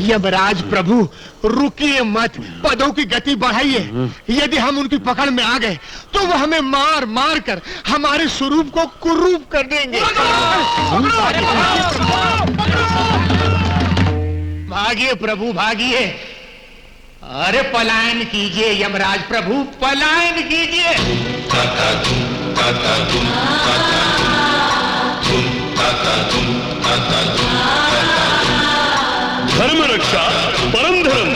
यमराज प्रभु रुकिए मत, पदों की गति बढ़ाइए। यदि हम उनकी पकड़ में आ गए तो वो हमें मार मार कर हमारे स्वरूप को कुरूप कर देंगे। भागिए प्रभु भागिए। अरे पलायन कीजिए यमराज प्रभु, पलायन कीजिए। धर्म रक्षा परम धर्म,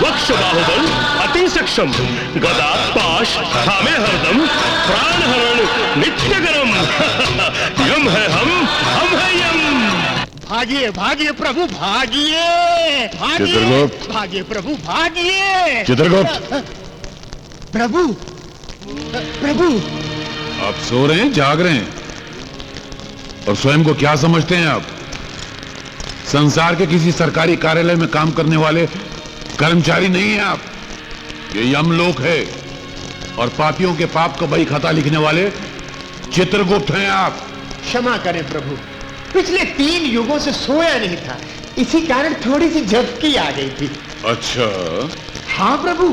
वक्ष बाहुबल अति सक्षम, गदा पाश थामे हरदम, प्राण हरण नित्य गरम। यम है हम है यम। भागिए भागिए प्रभु भागिए, चित्रगुप्त, भागिए प्रभु भागिए। चित्रगुप्त, प्रभु प्रभु आप सो रहे हैं जाग रहे हैं? और स्वयं को क्या समझते हैं आप? संसार के किसी सरकारी कार्यालय में काम करने वाले कर्मचारी नहीं हैं आप। ये यमलोक है और पापियों के पाप का बही खाता लिखने वाले चित्रगुप्त हैं आप। क्षमा करें प्रभु, पिछले 3 युगों से सोया नहीं था, इसी कारण थोड़ी सी झपकी आ गई थी। अच्छा। हाँ प्रभु,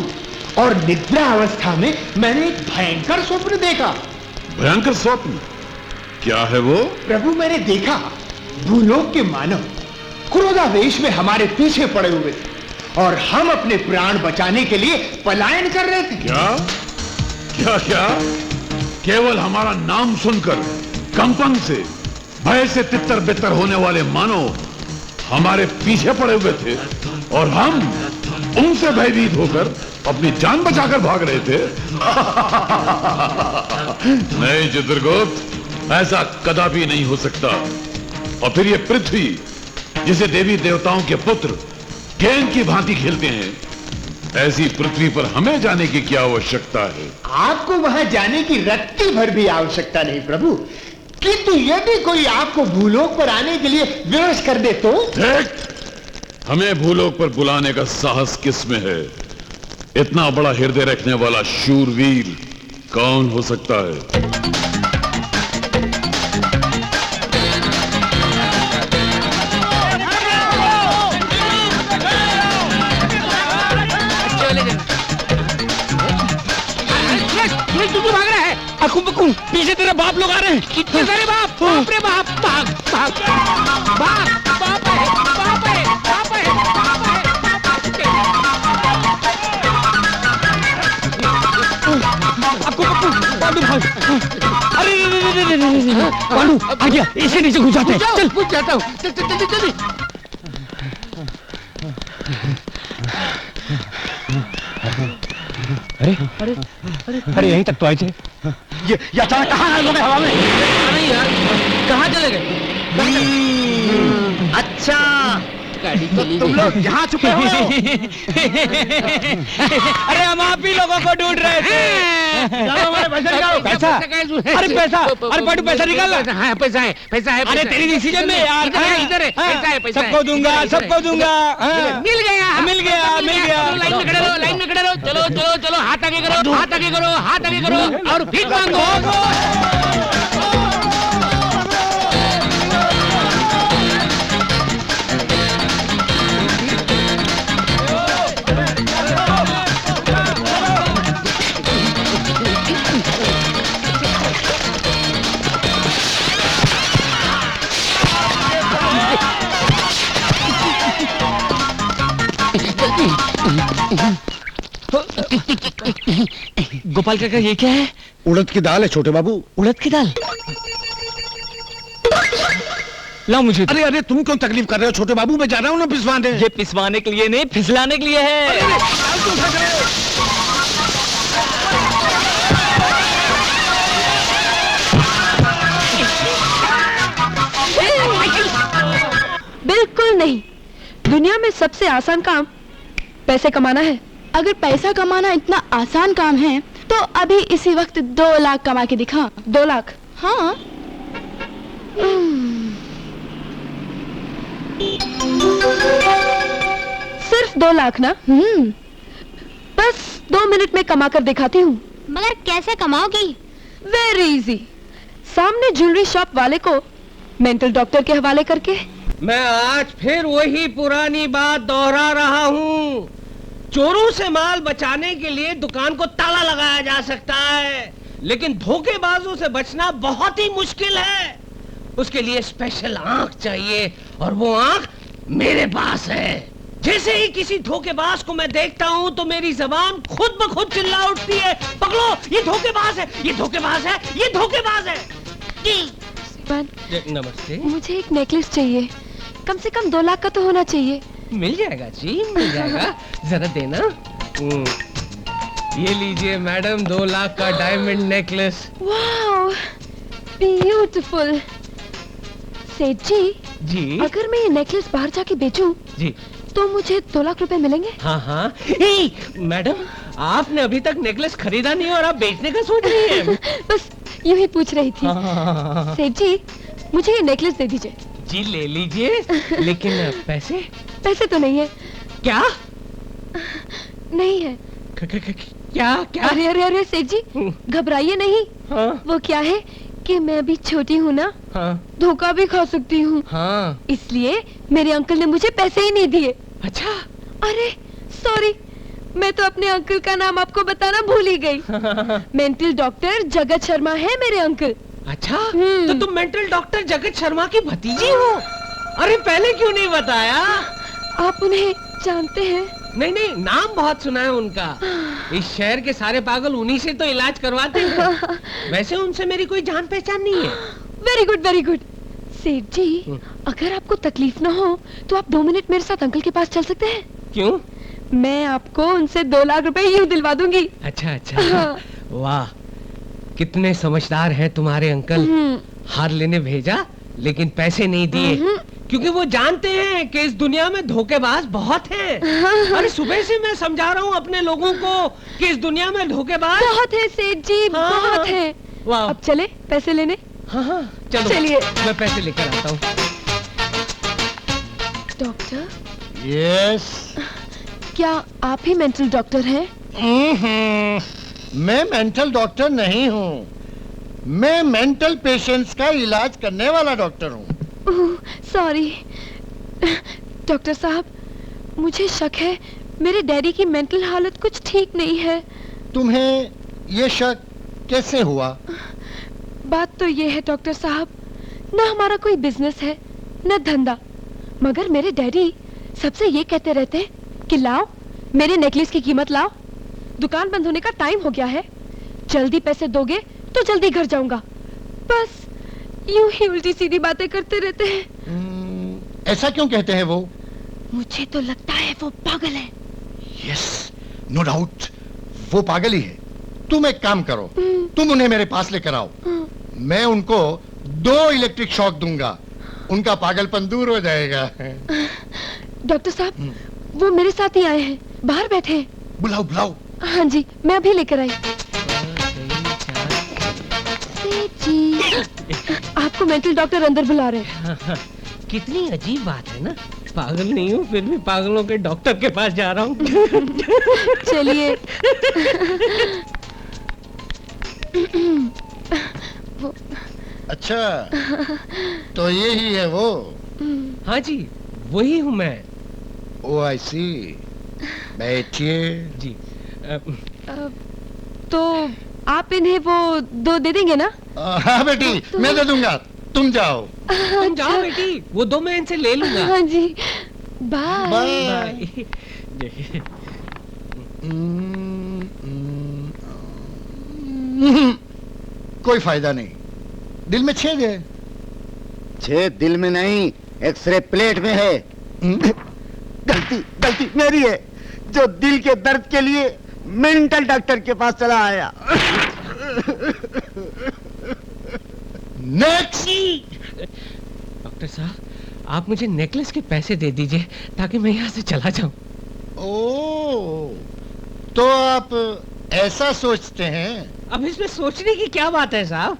और निद्रा अवस्था में मैंने एक भयंकर स्वप्न देखा। भयंकर स्वप्न? क्या है वो? प्रभु मैंने देखा भूलोक के मानव क्रोधावेश में हमारे पीछे पड़े हुए थे और हम अपने प्राण बचाने के लिए पलायन कर रहे थे। क्या क्या क्या? केवल हमारा नाम सुनकर कंपन से, भय से तितर बितर होने वाले मानव हमारे पीछे पड़े हुए थे और हम उनसे भयभीत होकर अपनी जान बचाकर भाग रहे थे। नहीं चित्रगुप्त, ऐसा कदापि नहीं हो सकता। और फिर ये पृथ्वी जिसे देवी देवताओं के पुत्र गेंद की भांति खेलते हैं, ऐसी पृथ्वी पर हमें जाने की क्या आवश्यकता है? आपको वहां जाने की रत्ती भर भी आवश्यकता नहीं प्रभु, किंतु यदि कोई आपको भूलोक पर आने के लिए विवश कर दे तो? हमें भूलोक पर बुलाने का साहस किसमें है? इतना बड़ा हृदय रखने वाला शूरवीर कौन हो सकता है? भाग रहा है। अकुम बकुम, पीछे तेरे बाप लोग आ रहे हैं। कितने सारे बाप? बाप रे बाप, भाग भाग बाप, बाप है, बाप है, बाप है, बाप है, अकुम बकुम, पांडु भाग। अरे पांडु आ गया, इसे नीचे घुस जाते हैं। चल घुस जाता हूँ, चल चल जल्दी जल्दी। अरे अरे अरे अरे यहीं तक तो आए थे। ये अचानक कहाँ आए लोग हवा में? नहीं यार, कहाँ चले गए? अच्छा तुम लोग यहाँ छुपे हुए हो? अरे हम आप ही लोगों को ढूंढ रहे थे। पैसा निकालो। पैसा? अरे पैसा, अरे पांडु पैसा निकाल। हाँ पैसा है, पैसा है। अरे तेरी डिसीजन में यार, इधर है पैसा है, पैसा है। सबको दूंगा, सबको दूंगा। मिल गया, मिल गया, मिल गया। लाइन में खड़े रहो, लाइन में खड़े रहो। चलो चलो चलो, हाथ आगे करो, हाथ आगे करो, हाथ आगे करो और भीख मांगो। गोपाल काका ये क्या है? उड़द की दाल है छोटे बाबू। उड़द की दाल? लाओ मुझे। अरे अरे तुम क्यों तकलीफ कर रहे हो छोटे बाबू? मैं जा रहा हूँ ना पिसवाने। ये पिसवाने के लिए नहीं, फिसलाने के लिए है। बिल्कुल नहीं, दुनिया में सबसे आसान काम पैसे कमाना है। अगर पैसा कमाना इतना आसान काम है तो अभी इसी वक्त 2 लाख कमा के दिखा। 2 लाख? हाँ। सिर्फ 2 लाख ना? बस 2 मिनट में कमा कर दिखाती हूँ। मगर कैसे कमाओगी? वेरी इजी, सामने ज्वेलरी शॉप वाले को मेंटल डॉक्टर के हवाले करके मैं आज फिर वही पुरानी बात दोहरा रहा हूँ। चोरों से माल बचाने के लिए दुकान को ताला लगाया जा सकता है, लेकिन धोखेबाजों से बचना बहुत ही मुश्किल है। उसके लिए स्पेशल आंख चाहिए, और वो आंख मेरे पास है। जैसे ही किसी धोखेबाज को मैं देखता हूँ तो मेरी जबान खुद ब खुद चिल्ला उठती है, पकड़ो, ये धोखेबाज है, ये धोखेबाज है, ये धोखेबाज है। नमस्ते। मुझे एक नेकलेस चाहिए, कम से कम 2 लाख का तो होना चाहिए। मिल जाएगा जी, मिल जाएगा। जरा देना। ये लीजिए मैडम, 2 लाख का डायमंड नेकलेस। Wow, beautiful. सेठ जी, जी अगर मैं ये नेकलेस बाहर जाके बेचूं, जी, तो मुझे 2 लाख रुपए मिलेंगे? हाँ हाँ। मैडम, आपने अभी तक नेकलेस खरीदा नहीं और आप बेचने का सोच रही हैं? बस यूं ही पूछ रही थी। हाँ। सेठ जी, मुझे ये नेकलेस दे दीजिए। जी ले लीजिए, लेकिन पैसे? पैसे तो नहीं है। क्या नहीं है? क्या क्या? अरे अरे अरे सेठ जी, घबराइए नहीं। हाँ वो क्या है कि मैं अभी छोटी हूँ ना, हाँ धोखा भी खा सकती हूँ। हाँ। इसलिए मेरे अंकल ने मुझे पैसे ही नहीं दिए। अच्छा। अरे सॉरी, मैं तो अपने अंकल का नाम आपको बताना भूल ही गई। मेंटल डॉक्टर जगत शर्मा है मेरे अंकल। अच्छा, तो तुम मेंटल डॉक्टर जगत शर्मा की भतीजी हो? अरे पहले क्यों नहीं बताया? आप उन्हें जानते हैं? नहीं नहीं, नाम बहुत सुना है उनका। इस शहर के सारे पागल उन्हीं से तो इलाज करवाते हैं। वैसे उनसे मेरी कोई जान पहचान नहीं है। Very good very good. सेठ जी, अगर आपको तकलीफ ना हो तो आप 2 मिनट मेरे साथ अंकल के पास चल सकते हैं? क्यों? मैं आपको उनसे 2 लाख रुपए यूं दिलवा दूंगी। अच्छा अच्छा। वाह, कितने समझदार हैं तुम्हारे अंकल। हार लेने भेजा लेकिन पैसे नहीं दिए, क्योंकि वो जानते हैं कि इस दुनिया में धोखेबाज बहुत हैं। अरे सुबह से मैं समझा रहा हूँ अपने लोगों को कि इस दुनिया में धोखेबाज बहुत है सेठ जी, बहुत है। अब चले पैसे लेने? हाँ हाँ चलो, चलिए। मैं पैसे लेकर आता हूँ। डॉक्टर? यस। क्या आप ही मेंटल डॉक्टर हैं? मैं मेंटल डॉक्टर नहीं हूँ, मैं मेंटल पेशेंट्स का इलाज करने वाला डॉक्टर हूँ। सॉरी डॉक्टर साहब, मुझे शक है मेरे डैडी की मेंटल हालत कुछ ठीक नहीं है। तुम्हें ये शक कैसे हुआ? बात तो ये है डॉक्टर साहब, न हमारा कोई बिजनेस है न धंधा, मगर मेरे डैडी सबसे ये कहते रहते हैं कि लाओ मेरे नेकलेस की कीमत लाओ, दुकान बंद होने का टाइम हो गया है, जल्दी पैसे दोगे तो जल्दी घर जाऊंगा। बस यूं ही उल्टी सीधी बातें करते रहते हैं। ऐसा क्यों कहते हैं वो? मुझे तो लगता है वो पागल है। यस, नो डाउट, वो पागल ही है। तुम एक काम करो, तुम उन्हें मेरे पास लेकर आओ, मैं उनको 2 इलेक्ट्रिक शॉक दूंगा, उनका पागलपन दूर हो जाएगा। डॉक्टर साहब, वो मेरे साथ ही आए हैं, बाहर बैठे हैं। बुलाओ बुलाओ। हाँ जी, मैं अभी लेकर आई। जी, आपको मेंटल डॉक्टर अंदर बुला रहे हैं। कितनी अजीब बात है ना, पागल नहीं हूँ फिर भी पागलों के डॉक्टर के पास जा रहा हूँ। चलिए। अच्छा, तो ये ही है वो? हाँ जी, वही हूँ मैं। ओ आई सी, बैठिए। जी। तो आप इन्हें वो 2 दे देंगे ना? हाँ बेटी, मैं दे दूंगा, तुम जाओ। तुम जाओ बेटी, वो 2 मैं इनसे ले लूंगा। हाँ जी, बाय। बाय। कोई फायदा नहीं, दिल में छेद है। छेद दिल में नहीं, एक्सरे प्लेट में है। गलती मेरी है, जो दिल के दर्द के लिए मेंटल डॉक्टर के पास चला आया। नेक्स्ट। डॉक्टर साहब, आप मुझे नेकलेस के पैसे दे दीजिए ताकि मैं यहाँ से चला जाऊं। ओह, तो आप ऐसा सोचते हैं? अब इसमें सोचने की क्या बात है साहब,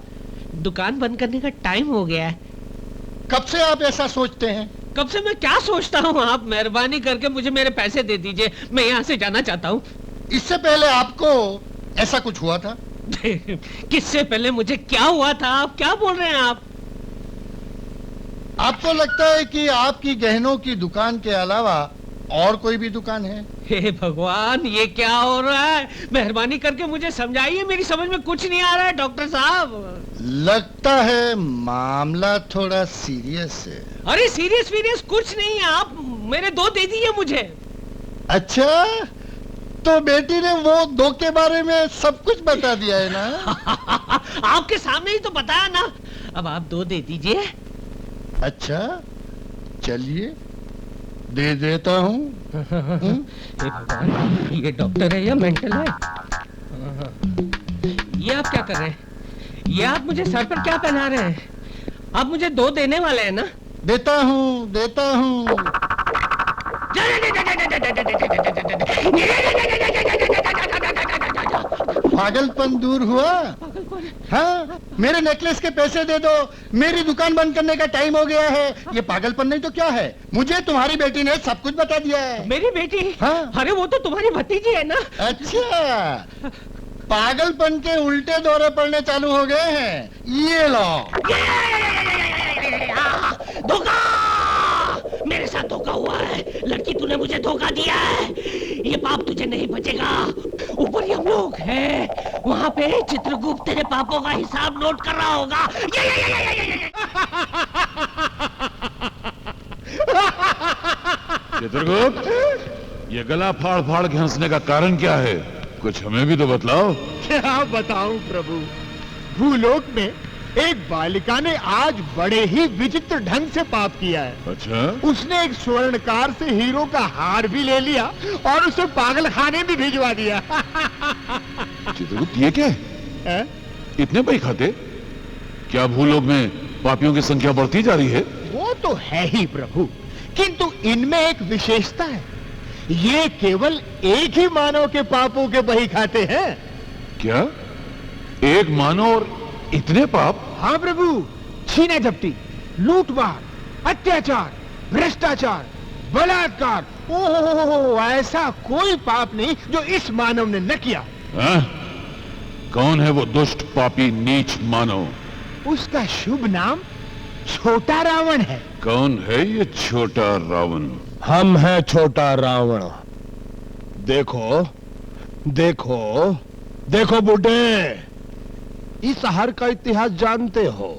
दुकान बंद करने का टाइम हो गया है। कब से आप ऐसा सोचते हैं? कब से मैं क्या सोचता हूँ, आप मेहरबानी करके मुझे मेरे पैसे दे दीजिए, मैं यहाँ से जाना चाहता हूँ। इससे पहले आपको ऐसा कुछ हुआ था? किससे पहले मुझे क्या हुआ था, आप क्या बोल रहे हैं आप? आपको लगता है कि आपकी गहनों की दुकान के अलावा और कोई भी दुकान है? हे भगवान, ये क्या हो रहा है? मेहरबानी करके मुझे समझाइए, मेरी समझ में कुछ नहीं आ रहा है डॉक्टर साहब। लगता है मामला थोड़ा सीरियस है। अरे सीरियस वीरियस कुछ नहीं है, आप मेरे 2 दे दीजिए मुझे। अच्छा, तो बेटी ने वो 2 के बारे में सब कुछ बता दिया है ना? आपके सामने ही तो बताया ना। अब आप 2 दे दीजिए। अच्छा, चलिए दे देता हूँ। हे भगवान, ये डॉक्टर है या मेंटल है? ये आप क्या कर रहे हैं? ये आप मुझे सर पर क्या पहना रहे हैं? आप मुझे 2 देने वाले हैं ना? देता हूँ, देता हूँ। पागलपन दूर हुआ? हाँ, मेरे नेकलेस के पैसे दे दो, मेरी दुकान बंद करने का टाइम हो गया है। ये पागलपन नहीं तो क्या है? मुझे तुम्हारी बेटी ने सब कुछ बता दिया है। मेरी बेटी? हाँ। अरे वो तो तुम्हारी भतीजी है ना? अच्छा, पागलपन के उल्टे दौरे पड़ने चालू हो गए हैं। ये लो। धोखा! मेरे साथ धोखा हुआ है। लड़की, तूने मुझे धोखा दिया है। ये पाप तुझे नहीं बचेगा। ऊपर हम लोग हैं, वहाँ पे चित्रगुप्त तेरे पापों का हिसाब नोट कर रहा होगा। चित्रगुप्त, ये गला फाड़ फाड़ के हंसने का कारण क्या है? कुछ हमें भी तो बतलाओ। क्या बताऊं प्रभु, भूलोक में एक बालिका ने आज बड़े ही विचित्र ढंग से पाप किया है। अच्छा? उसने एक स्वर्णकार से हीरो का हार भी ले लिया और उसे पागल खाने भी भिजवा दिया। चित्रगुप्त, ये क्या है? इतने भाई खाते? क्या भूलोक में पापियों की संख्या बढ़ती जा रही है? वो तो है ही प्रभु, किंतु इनमें एक विशेषता है। ये केवल एक ही मानव के पापों के बही खाते हैं। क्या? एक मानव और इतने पाप? हाँ प्रभु, छीना झपटी, लूटमार, अत्याचार, भ्रष्टाचार, बलात्कार, ओह, ऐसा कोई पाप नहीं जो इस मानव ने न किया। कौन है वो दुष्ट पापी नीच मानव? उसका शुभ नाम छोटा रावण है। कौन है ये छोटा रावण? हम हैं छोटा रावण। देखो देखो देखो बुड्ढे, इस शहर का इतिहास जानते हो?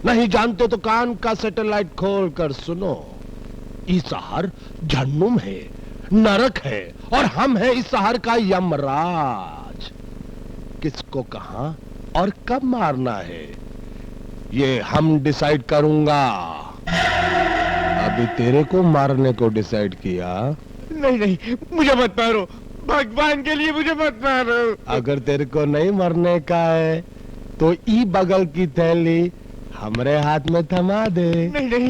नहीं जानते तो कान का सैटेलाइट खोल कर सुनो। इस शहर जहन्नुम है, नरक है, और हम हैं इस शहर का यमराज। किसको कहां और कब मारना है, ये हम डिसाइड करूंगा। अभी तेरे को मारने को डिसाइड किया। नहीं नहीं, मुझे मत मारो, भगवान के लिए मुझे मत मारो। अगर तेरे को नहीं मरने का है तो ई बगल की थैली हमरे हाथ में थमा दे। नहीं नहीं,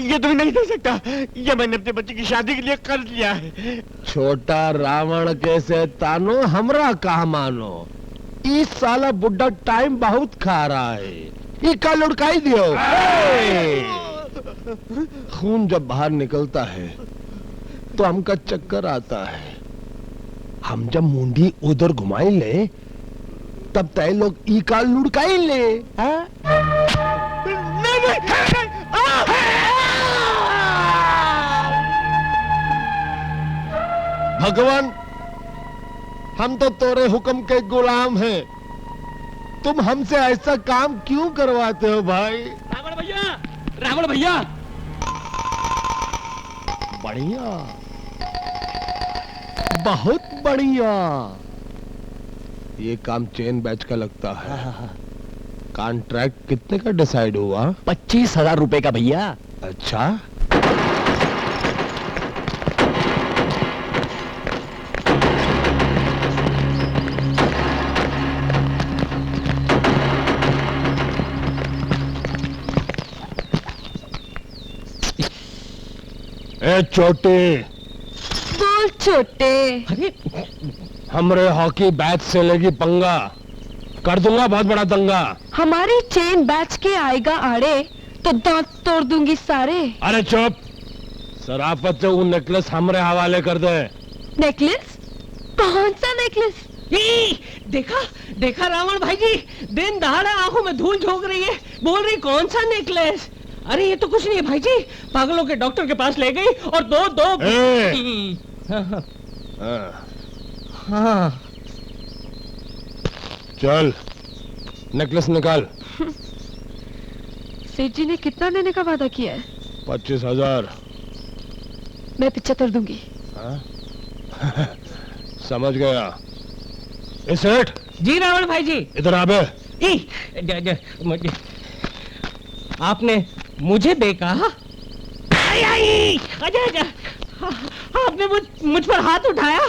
ये तो नहीं दे सकता, ये मैंने अपने बच्चे की शादी के लिए कर लिया है। छोटा रावण कैसे तानो, हमरा कहा मानो। इस साला बुड्ढा टाइम बहुत खा रहा है, इका लुढ़काई दियो। खून जब बाहर निकलता है तो हमका चक्कर आता है। हम जब मुंडी उधर घुमाई ले तब तय लोग ई का लुढ़काई ले। भगवान, हम तो तोरे हुक्म के गुलाम हैं, तुम हमसे ऐसा काम क्यों करवाते हो भाई? रावण भैया, रावण भैया। बढ़िया, बहुत बढ़िया। ये काम चेन बैच का लगता है। कॉन्ट्रैक्ट कितने का डिसाइड हुआ? 25,000 रुपए का भैया। अच्छा, ए छोटे, बोल छोटे। अरे हमरे हॉकी बैच से लेगी पंगा, कर दूंगा बहुत बड़ा दंगा। हमारी चेन बैच के आएगा आड़े तो दांत तोड़ दूंगी सारे। अरे चुप, सराफत से वो नेकलेस हमरे हवाले कर दे। नेकलेस? कौन सा नेकलेस? देखा देखा रावण भाई जी, दिन दहाड़ा आंखों में धूल झोंक रही है, बोल रही कौन सा नेकलेस। अरे ये तो कुछ नहीं है भाई जी, पागलों के डॉक्टर के पास ले गई और दो हाँ। चल नेकलेस निकाल। सेठ जी ने कितना देने का वादा किया है? 25,000। मैं 75 दूंगी। समझ गया। ए सेठ जी रावण भाई जी। इधर आ बे। मुझे आपने मुझे देखा? आपने मुझ पर हाथ उठाया।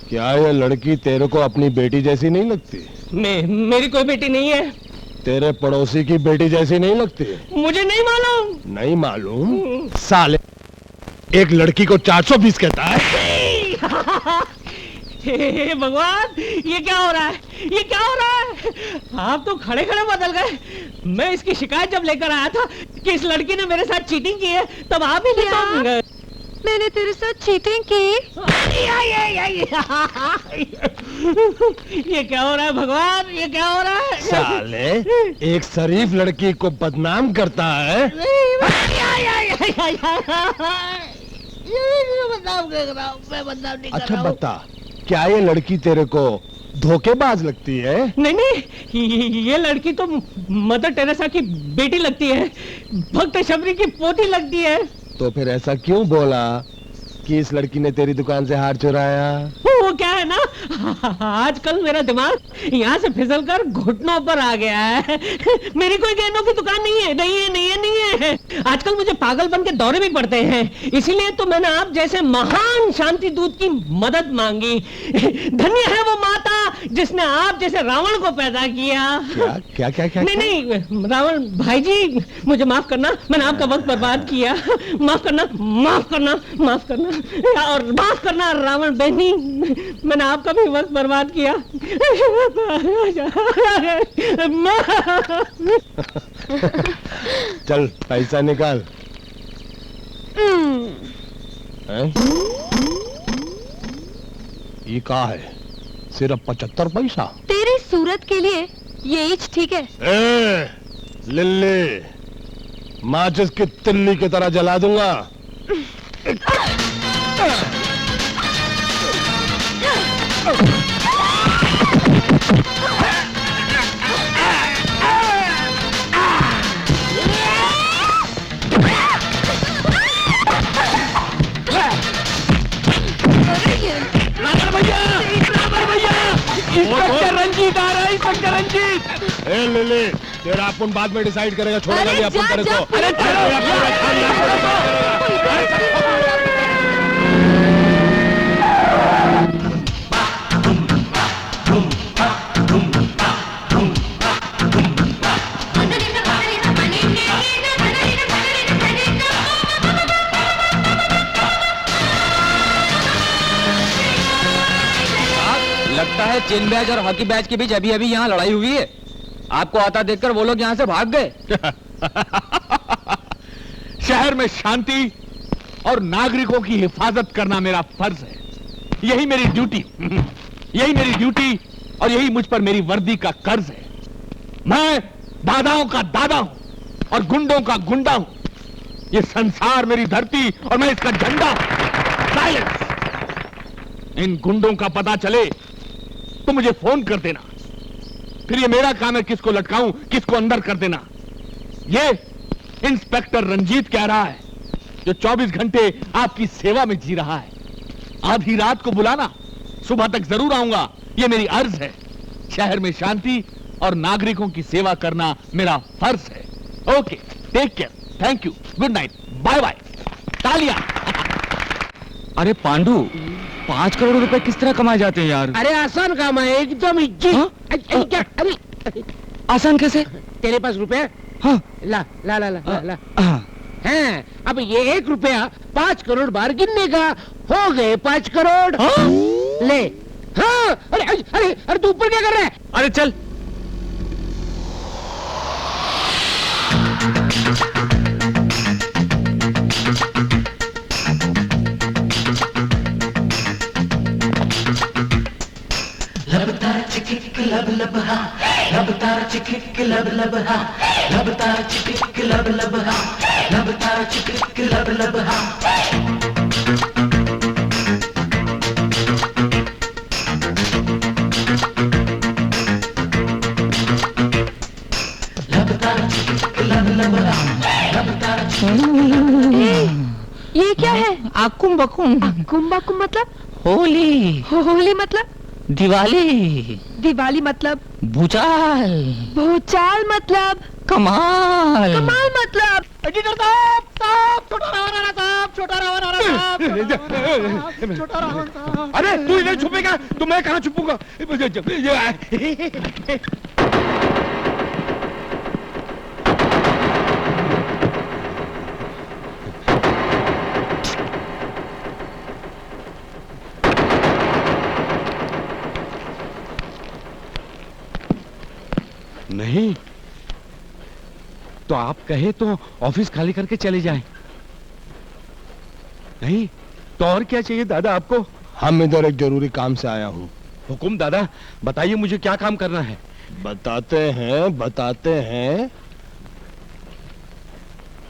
क्या ये लड़की तेरे को अपनी बेटी जैसी नहीं लगती? मेरी कोई बेटी नहीं है। तेरे पड़ोसी की बेटी जैसी नहीं लगती? मुझे नहीं मालूम। नहीं मालूम? साले एक लड़की को 420 कहता है। हे भगवान, ये क्या हो रहा है? ये क्या हो रहा है? आप तो खड़े खड़े बदल गए। मैं इसकी शिकायत जब लेकर आया था कि इस लड़की ने मेरे साथ चीटिंग की है, तब आप ही नहीं। मैंने तेरे साथ चीटिंग की? ये क्या हो रहा है भगवान? ये क्या हो रहा है? साले एक शरीफ लड़की को बदनाम करता है। अच्छा बता, क्या ये लड़की तेरे को धोखेबाज लगती है? नहीं, ये लड़की तो मदर टेरेसा की बेटी लगती है, भक्त शबरी की पोती लगती है। तो फिर ऐसा क्यों बोला कि इस लड़की ने तेरी दुकान से हार चुराया? वो क्या है ना, आजकल मेरा दिमाग यहाँ से फिसल कर घुटनों पर आ गया है। मेरी कोई गहनों की दुकान नहीं है, नहीं है, नहीं है, नहीं है। आजकल मुझे पागलपन के दौरे भी पड़ते हैं, इसीलिए तो मैंने आप जैसे महान शांति दूत की मदद मांगी। धन्य है वो माता जिसने आप जैसे रावण को पैदा किया। क्या क्या क्या? नहीं, रावण भाई जी, मुझे माफ करना, मैंने आपका वक्त बर्बाद किया। माफ करना, माफ करना, माफ करना, और माफ करना रावण बहनी, मैंने आपका भी वक्त बर्बाद किया। चल पैसा निकाल। ये क्या है? सिर्फ 75 पैसा? तेरी सूरत के लिए ये ईच ठीक है। लिल्ली, माचिस की तिल्ली की तरह जला दूंगा। इंस्पेक्टर रंजीत आ रहा है, इंस्पेक्टर रंजीत। ए लिली, तेरा अपन बाद में डिसाइड करेगा, छोड़ेगा नहीं अपन तेरे को। अरे लगता है चेन बैच और हॉकी बैच के बीच अभी अभी यहाँ लड़ाई हुई है। आपको आता देखकर वो लोग यहाँ से भाग गए। शहर में शांति और नागरिकों की हिफाजत करना मेरा फर्ज है। यही मेरी ड्यूटी, यही मेरी ड्यूटी और यही मुझ पर मेरी वर्दी का कर्ज है। मैं दादाओं का दादा हूं और गुंडों का गुंडा हूं। ये संसार मेरी धरती और मैं इसका झंडा हूं। साइलेंस। इन गुंडों का पता चले तो मुझे फोन कर देना, फिर ये मेरा काम है किसको लटकाऊं, किसको अंदर कर देना। ये इंस्पेक्टर रंजीत कह रहा है जो 24 घंटे आपकी सेवा में जी रहा है। आधी रात को बुलाना, सुबह तक जरूर आऊंगा, ये मेरी अर्ज है। शहर में शांति और नागरिकों की सेवा करना मेरा फर्ज है। Okay, take care, thank you, good night, bye bye, तालियां। अरे पांडु, 5 करोड़ रुपए किस तरह कमाए जाते हैं यार? अरे आसान काम है, एकदम इजी। अरे आसान कैसे? तेरे पास रुपया? हाँ। ला ला ला ला ला। हाँ। हैं, अब ये 1 रुपया 5 करोड़ बार गिनने का, हो गए 5 करोड़। हाँ? ले। हाँ, अरे अरे अरे अरे तू ऊपर क्या कर रहा है? अरे चल। लब तारा चिक चिक लब लब हा, लब तारा चिकिक लब लब हा, लबता चिकिक लब लब हा, लबता चिकिक लब लब हा। ये क्या है? आकुम बकुम। कुंभ मतलब? होली। होली मतलब? दिवाली। दिवाली मतलब? भूचाल। भूचाल मतलब? कमाल। कमाल मतलब? अरे तू इधर छुपेगा तो मैं कहाँ छुपूंगा? नहीं तो आप कहे तो ऑफिस खाली करके चले जाएं। नहीं तो और क्या चाहिए दादा आपको? हम इधर एक जरूरी काम से आया हूँ। हुकुम दादा, बताइए मुझे क्या काम करना है। बताते हैं।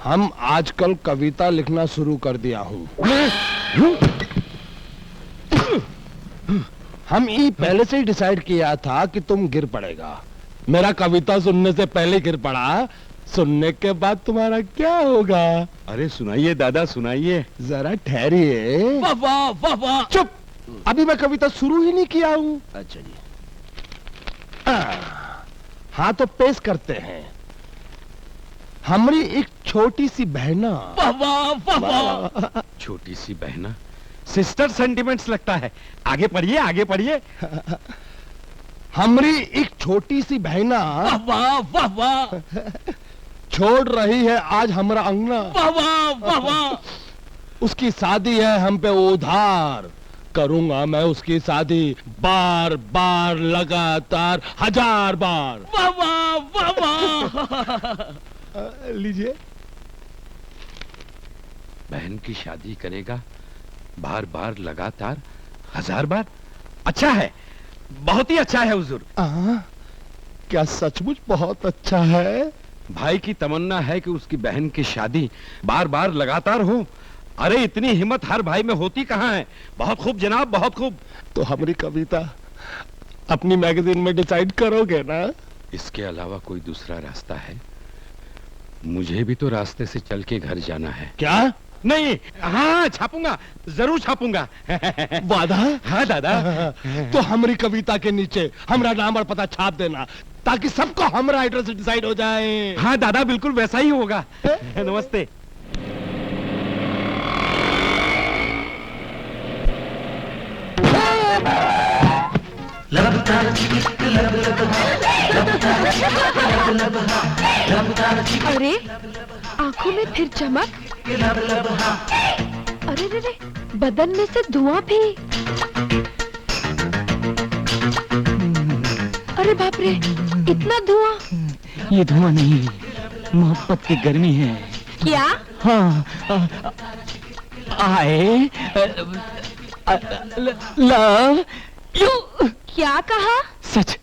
हम आजकल कविता लिखना शुरू कर दिया हूँ। हम ये पहले से ही डिसाइड किया था कि तुम गिर पड़ेगा। मेरा कविता सुनने से पहले गिर पड़ा, सुनने के बाद तुम्हारा क्या होगा? अरे सुनाइए दादा सुनाइए। जरा ठहरिए। वाह वाह वाह वाह। चुप, अभी मैं कविता शुरू ही नहीं किया हूँ। अच्छा जी। हाँ तो पेश करते हैं। हमारी एक छोटी सी बहना। वाह वाह वाह वाह। छोटी सी बहना, सिस्टर सेंटिमेंट्स लगता है। आगे पढ़िए आगे पढ़िए। हमारी एक छोटी सी बहना। वाह वाह वाह। छोड़ रही है आज हमारा अंगना। वाह वाह वाह वाह। उसकी शादी है हम पे उधार, करूंगा मैं उसकी शादी बार बार लगातार 1000 बार। वाह वाह वाह वाह। लीजिए। बहन की शादी करेगा बार बार लगातार 1000 बार। अच्छा है, बहुत ही अच्छा है हुजूर। क्या सचमुच बहुत अच्छा है? भाई की तमन्ना है कि उसकी बहन की शादी बार बार लगातार हो। अरे इतनी हिम्मत हर भाई में होती कहाँ है। बहुत खूब जनाब, बहुत खूब। तो हमारी कविता अपनी मैगजीन में डिसाइड करोगे ना? इसके अलावा कोई दूसरा रास्ता है? मुझे भी तो रास्ते से चल के घर जाना है। क्या? नहीं, हाँ छापूंगा, जरूर छापूंगा। वादा? हाँ दादा। तो हमारी कविता के नीचे हमारा नाम और पता छाप देना, ताकि सबको हमारा एड्रेस डिसाइड हो जाए। हाँ दादा, बिल्कुल वैसा ही होगा। नमस्ते। अरे आंखों में फिर चमक। अरे रे, बदन में से धुआं भी। अरे बाप रे, इतना धुआं। ये धुआं नहीं, मोहब्बत की गर्मी है। क्या? हाँ, आए लव यू। क्या कहा? सच,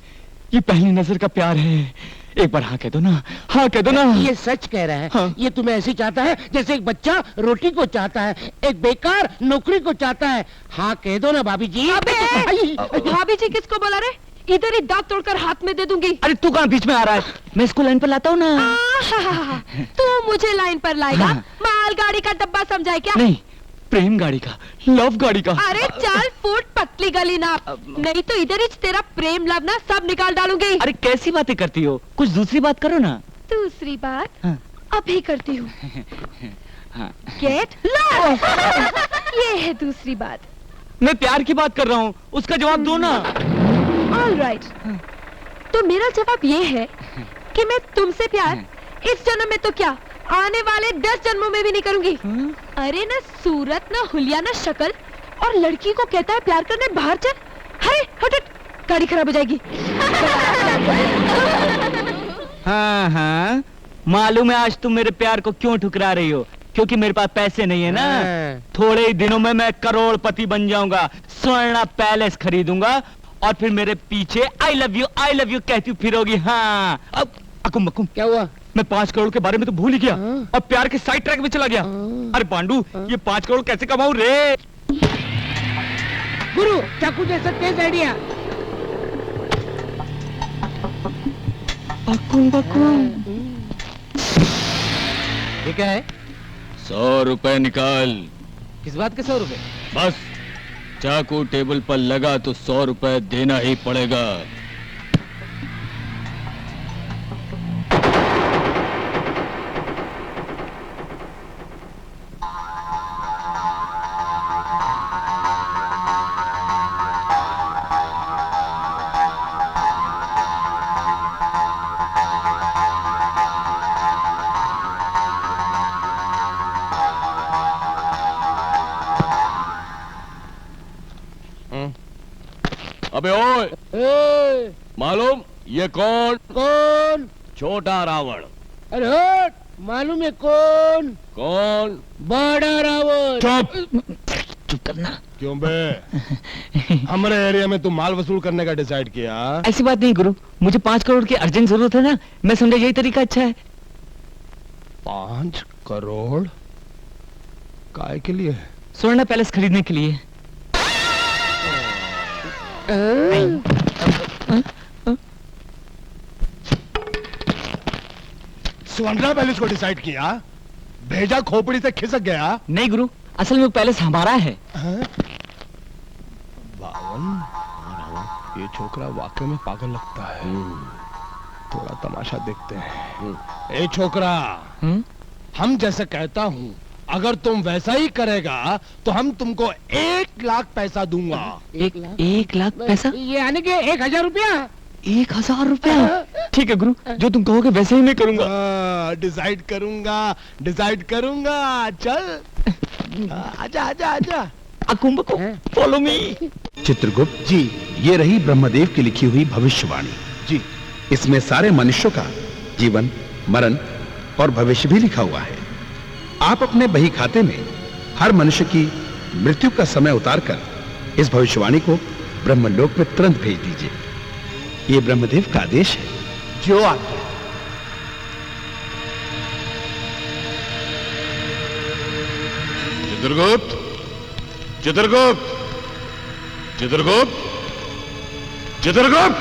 ये पहली नजर का प्यार है। एक बार हाँ कह दो ना, हाँ कह दो ना। ये सच कह रहा है। हाँ। ये तुम्हें ऐसे चाहता है जैसे एक बच्चा रोटी को चाहता है, एक बेकार नौकरी को चाहता है। हाँ कह दो ना भाभी जी। अबे भाभी जी किसको बोला रे? इधर ही दांत तोड़कर हाथ में दे दूंगी। अरे तू कहाँ बीच में आ रहा है? मैं इसको लाइन पर लाता हूँ ना। तू मुझे लाइन पर लाएगा? हाँ। मालगाड़ी का डब्बा समझाए क्या? नहीं, प्रेम गाड़ी का, लव गाड़ी का। अरे 4 फुट पतली गली नाप, नहीं तो इधर ही तेरा प्रेम लव ना सब निकाल डालूंगी। अरे कैसी बातें करती हो? कुछ दूसरी बात करो ना। दूसरी बात? हाँ। अभी करती हूँ। हाँ। Get lost. ये है दूसरी बात। मैं प्यार की बात कर रहा हूँ, उसका जवाब दो ना। All right. तो मेरा जवाब ये है कि मैं तुमसे प्यार इस जन्म में तो क्या, आने वाले 10 जन्मों में भी नहीं करूंगी। अरे ना सूरत, ना हुलिया, ना शक्ल, और लड़की को कहता है प्यार करने बाहर चल। अरे हट हट, गाड़ी खराब हो जाएगी। हाँ हाँ, मालूम है आज तुम मेरे प्यार को क्यों ठुकरा रही हो। क्योंकि मेरे पास पैसे नहीं है ना। थोड़े ही दिनों में मैं करोड़पति बन जाऊंगा, स्वर्ण पैलेस खरीदूंगा और फिर मेरे पीछे आई लव यू कहती फिरोगी। हाँ अब अकुम बकुम क्या हुआ? मैं 5 करोड़ के बारे में तो भूल ही गया और प्यार के साइड ट्रैक में चला गया। अरे पांडू ये 5 करोड़ कैसे कमाऊं रे? गुरु चाकू जैसा तेज आइडिया। बकुम बकुम ये क्या है? 100 रुपए निकाल। किस बात के 100 रुपए? बस चाकू टेबल पर लगा तो 100 रुपए देना ही पड़ेगा। अबे ओए, मालूम ये कौन? कौन? छोटा रावण। अरे हट, मालूम है कौन? कौन? बड़ा रावण। चुप करना। क्यों बे? हमारे एरिया में तू माल वसूल करने का डिसाइड किया? ऐसी बात नहीं गुरु, मुझे 5 करोड़ की अर्जेंट जरूरत है ना, मैं समझा यही तरीका अच्छा है। 5 करोड़ काय के लिए? स्वर्ण पैलेस खरीदने के लिए। स्वर्ण पैलेस को डिसाइड किया? भेजा खोपड़ी से खिसक गया? नहीं गुरु, असल में वो पैलेस हमारा है। बावन, ये छोकरा वाकई में पागल लगता है। थोड़ा तमाशा देखते हैं। ए छोकरा, हम जैसे कहता हूँ अगर तुम वैसा ही करेगा तो हम तुमको 1 लाख पैसा दूंगा। 1 लाख पैसा? ये आने के 1000 रुपया। 1000 रुपया? ठीक है गुरु, जो तुम कहोगे वैसे ही मैं करूंगा। डिसाइड करूंगा। चल आजा आजा आजा। अकुम्ब को फॉलो मी। चित्रगुप्त जी, ये रही ब्रह्मदेव की लिखी हुई भविष्यवाणी जी। इसमें सारे मनुष्यों का जीवन, मरण और भविष्य भी लिखा हुआ है। आप अपने बही खाते में हर मनुष्य की मृत्यु का समय उतारकर इस भविष्यवाणी को ब्रह्मलोक में तुरंत भेज दीजिए। ये ब्रह्मदेव का आदेश है। जो आज्ञा। चित्रगुप्त, चित्रगुप्त, चित्रगुप्त, चित्रगुप्त।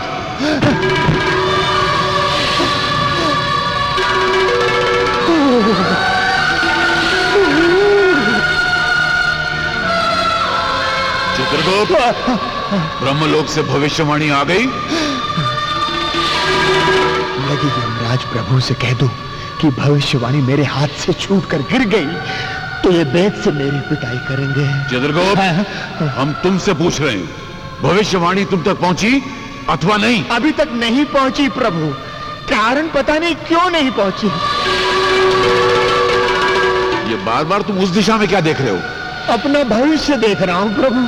चित्रगुप्त, ब्रह्मलोक से भविष्यवाणी आ गई। लगी यमराज प्रभु से कह दूं कि भविष्यवाणी मेरे हाथ से छूट कर गिर गई तो ये बेद से मेरी पिटाई करेंगे। चित्रगुप्त, हम तुमसे पूछ रहे हैं, भविष्यवाणी तुम तक पहुंची अथवा नहीं? अभी तक नहीं पहुंची प्रभु। कारण पता नहीं क्यों नहीं पहुंची। ये बार बार तुम उस दिशा में क्या देख रहे हो? अपना भविष्य देख रहा हूं प्रभु।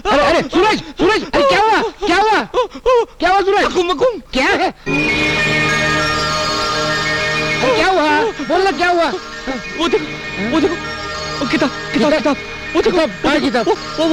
अरे अरे सूरज, सूरज, अरे क्या हुआ? क्या हुआ? क्या हुआ सूरज? अकुम क्या है? अरे क्या हुआ? बोलना क्या हुआ? वो देखो, वो किताब, वो देखो, क्या किताब? वो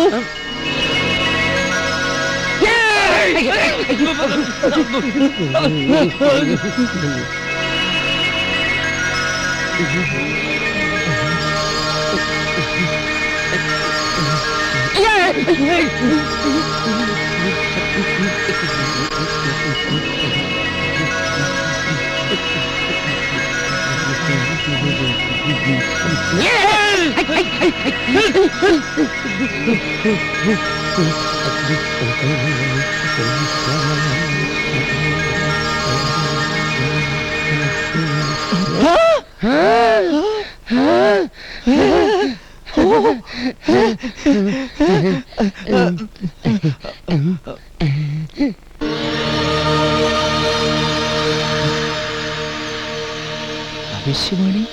भविष्यवाणी।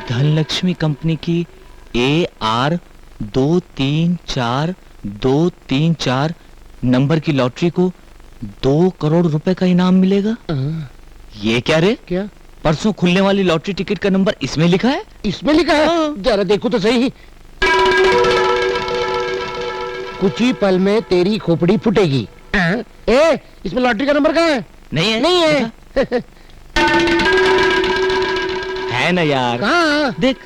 धनलक्ष्मी कंपनी की AR234234 नंबर की लॉटरी को 2 करोड़ रुपए का इनाम मिलेगा। ये क्या रे? क्या? परसों खुलने वाली लॉटरी टिकट का नंबर इसमें लिखा है। इसमें लिखा है? जरा देखो तो सही। कुछ ही पल में तेरी खोपड़ी फूटेगी। ए, इसमें लॉटरी का नंबर कहाँ है? नहीं है। नहीं है। है ना यार? कहाँ? देख।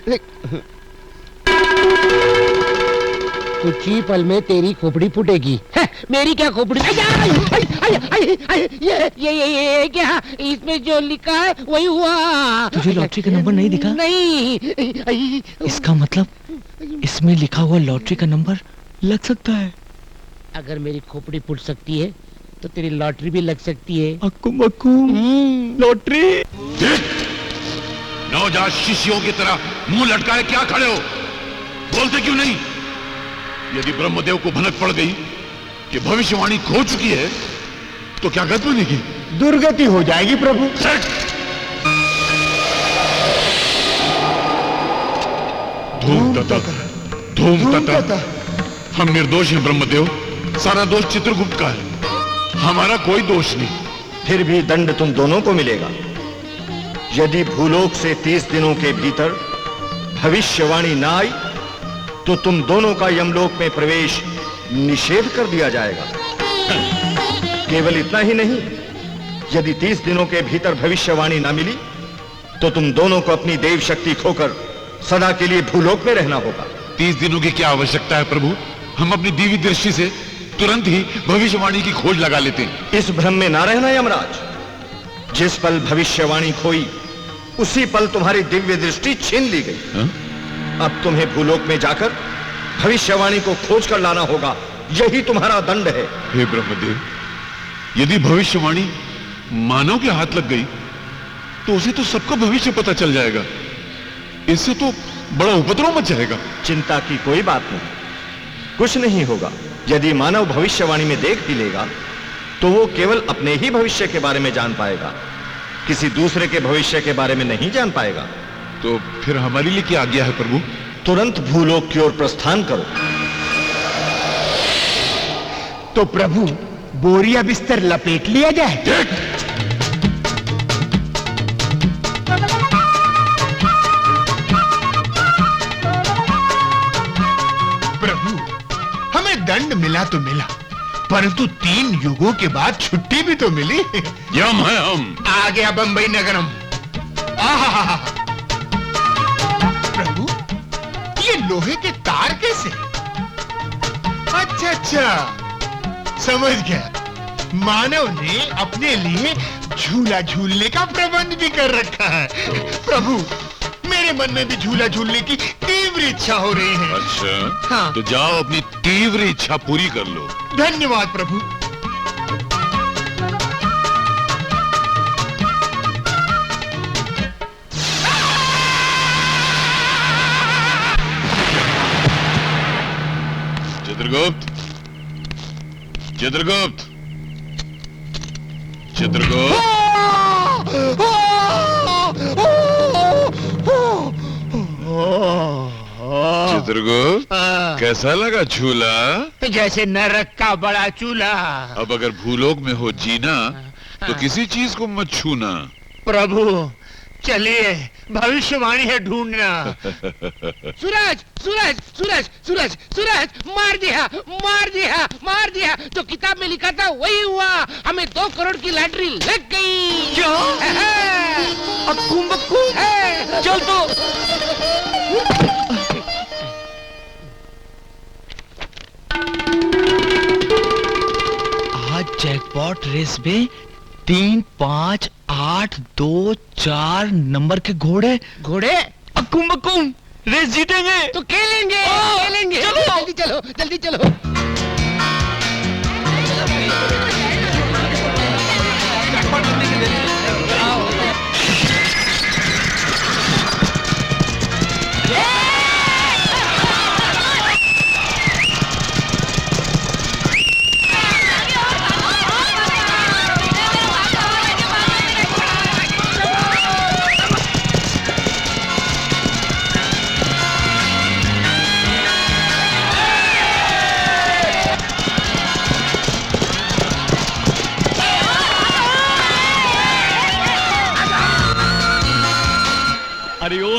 कुछ ही पल में तेरी खोपड़ी फूटेगी। मेरी क्या खोपड़ी? ये क्या? इसमें जो लिखा है वही हुआ। तुझे लॉटरी का नंबर नहीं दिखा? नहीं। इसका मतलब इसमें लिखा हुआ लॉटरी का नंबर लग सकता है। अगर मेरी खोपड़ी फूट सकती है तो तेरी लॉटरी भी लग सकती है। अक्कुम लॉटरी। नवजात शिष्यों की तरह मुंह लटकाए क्या खड़े हो? बोलते क्यों नहीं? यदि ब्रह्मदेव को भनक पड़ गई कि भविष्यवाणी खो चुकी है तो क्या गति बनेगी? दुर्गति हो जाएगी प्रभु। धूम तथा। हम निर्दोष हैं ब्रह्मदेव। सारा दोष चित्रगुप्त का है, हमारा कोई दोष नहीं। फिर भी दंड तुम दोनों को मिलेगा। यदि भूलोक से 30 दिनों के भीतर भविष्यवाणी ना आई तो तुम दोनों का यमलोक में प्रवेश निषेध कर दिया जाएगा। केवल इतना ही नहीं, यदि 30 दिनों के भीतर भविष्यवाणी ना मिली तो तुम दोनों को अपनी देव शक्ति खोकर सदा के लिए भूलोक में रहना होगा। 30 दिनों की क्या आवश्यकता है प्रभु? हम अपनी दिव्य दृष्टि से तुरंत ही भविष्यवाणी की खोज लगा लेते हैं। इस भ्रम में ना रहना यमराज। जिस पल भविष्यवाणी खोई उसी पल तुम्हारी दिव्य दृष्टि छीन ली गई। अब तुम्हें भूलोक में जाकर भविष्यवाणी को खोज कर लाना होगा। यही तुम्हारा दंड है। हे ब्रह्मदेव, यदि भविष्यवाणी मानव के हाथ लग गई तो उसे तो सबका भविष्य पता चल जाएगा। इससे तो बड़ा उपद्रव मच जाएगा। चिंता की कोई बात नहीं, कुछ नहीं होगा। यदि मानव भविष्यवाणी में देख भी लेगा तो वो केवल अपने ही भविष्य के बारे में जान पाएगा, किसी दूसरे के भविष्य के बारे में नहीं जान पाएगा। तो फिर हमारे लिए क्या आज्ञा है प्रभु? तुरंत भूलोक की ओर प्रस्थान करो। तो प्रभु बोरिया बिस्तर लपेट लिया जाए। प्रभु, हमें दंड मिला तो मिला, परंतु 3 युगों के बाद छुट्टी भी तो मिली। यम है हम। आ गया बंबई नगरम। आहा, प्रभु ये लोहे के तार कैसे? अच्छा, समझ गया। मानव ने अपने लिए झूला झूलने का प्रबंध भी कर रखा है। प्रभु, मेरे मन में भी झूला झूलने की तीव्र इच्छा हो रही है। अच्छा, हाँ। तो जाओ अपनी तीव्र इच्छा पूरी कर लो। धन्यवाद प्रभु। चित्रगुप्त, चित्रगुप्त, चित्रगुप्त। चित्रगुप्त, कैसा लगा झूला? जैसे नरक का बड़ा चूल्हा। अब अगर भूलोक में हो जीना तो किसी चीज को मत छूना। प्रभु चलिए, भविष्यवाणी है ढूंढना। सूरज, सूरज, सूरज, सूरज, सूरज, मार दिया, मार दिया, मार दिया। जो किताब में लिखा था वही हुआ। हमें 2 करोड़ की लॉटरी लग गई। क्या? अक्कुम बक्कुम। चल तो। आज जैकपॉट रेस में 3, 5, 8, 2, 4 नंबर के घोड़े। घोड़े? अक्कुम बक्कुम, रेस जीतेंगे तो खेलेंगे, खेलेंगे। चलो। जल्दी चलो, जल्दी चलो।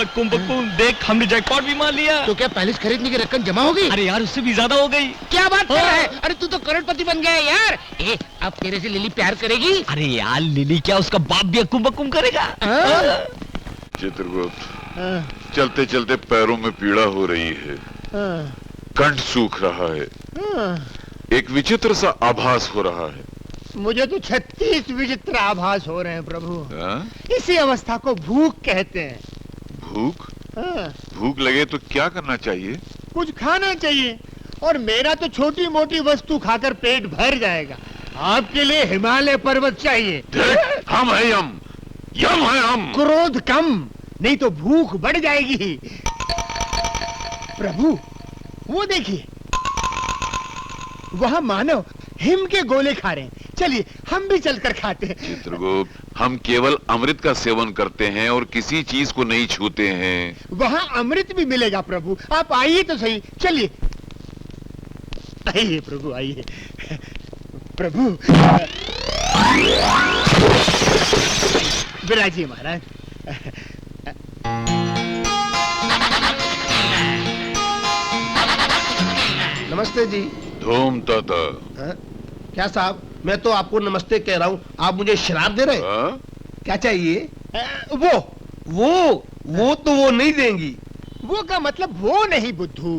लक्कुम बक्कुम, देख हमने जैकपॉट भी मार लिया। तो क्या पैलेस खरीदने की रकम जमा हो गई? अरे यार उससे भी ज्यादा हो गई। क्या बात कर रहा है? अरे तू तो करोड़पति बन गया यार। अब तेरे से लिली प्यार करेगी? अरे यार लिली क्या, उसका बाप भी अक्कुम बक्कुम करेगा। चित्रगुप्त, चलते चलते पैरों में पीड़ा हो रही है, कंठ सूख रहा है, एक विचित्र सा आभास हो रहा है। मुझे तो 36 विचित्र आभास हो रहे हैं प्रभु। इसी अवस्था को भूख कहते हैं। भूख? भूख लगे तो क्या करना चाहिए? कुछ खाना चाहिए, और मेरा तो छोटी मोटी वस्तु खाकर पेट भर जाएगा। आपके लिए हिमालय पर्वत चाहिए। हम है यम, यम है हम। क्रोध कम, नहीं तो भूख बढ़ जाएगी। प्रभु वो देखिए, वहाँ मानव हिम के गोले खा रहे हैं। चलिए हम भी चलकर खाते हैं। चित्रगुप्त, हम केवल अमृत का सेवन करते हैं और किसी चीज को नहीं छूते हैं। वहाँ अमृत भी मिलेगा प्रभु, आप आइए तो सही। चलिए आइए प्रभु, आइए प्रभु। विराजिए महाराज। नमस्ते जी। धूम ताता। क्या साहब, मैं तो आपको नमस्ते कह रहा हूँ, आप मुझे शराब दे रहे हैं? क्या चाहिए? वो तो वो नहीं देंगी। वो का मतलब वो नहीं बुद्धू,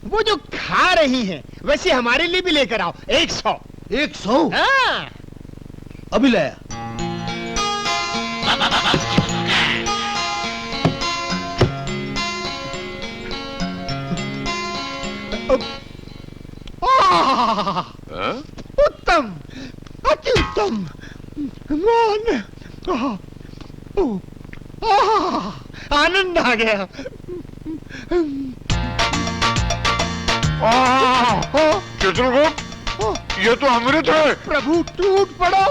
वो जो खा रही हैं वैसे हमारे लिए भी लेकर आओ। 100। 100? हाँ। अभी लाया। उत्तम, अति उत्तम। आनंद आ गया। चित्रगुप्त, ये तो अमृत है। प्रभु टूट पड़ो।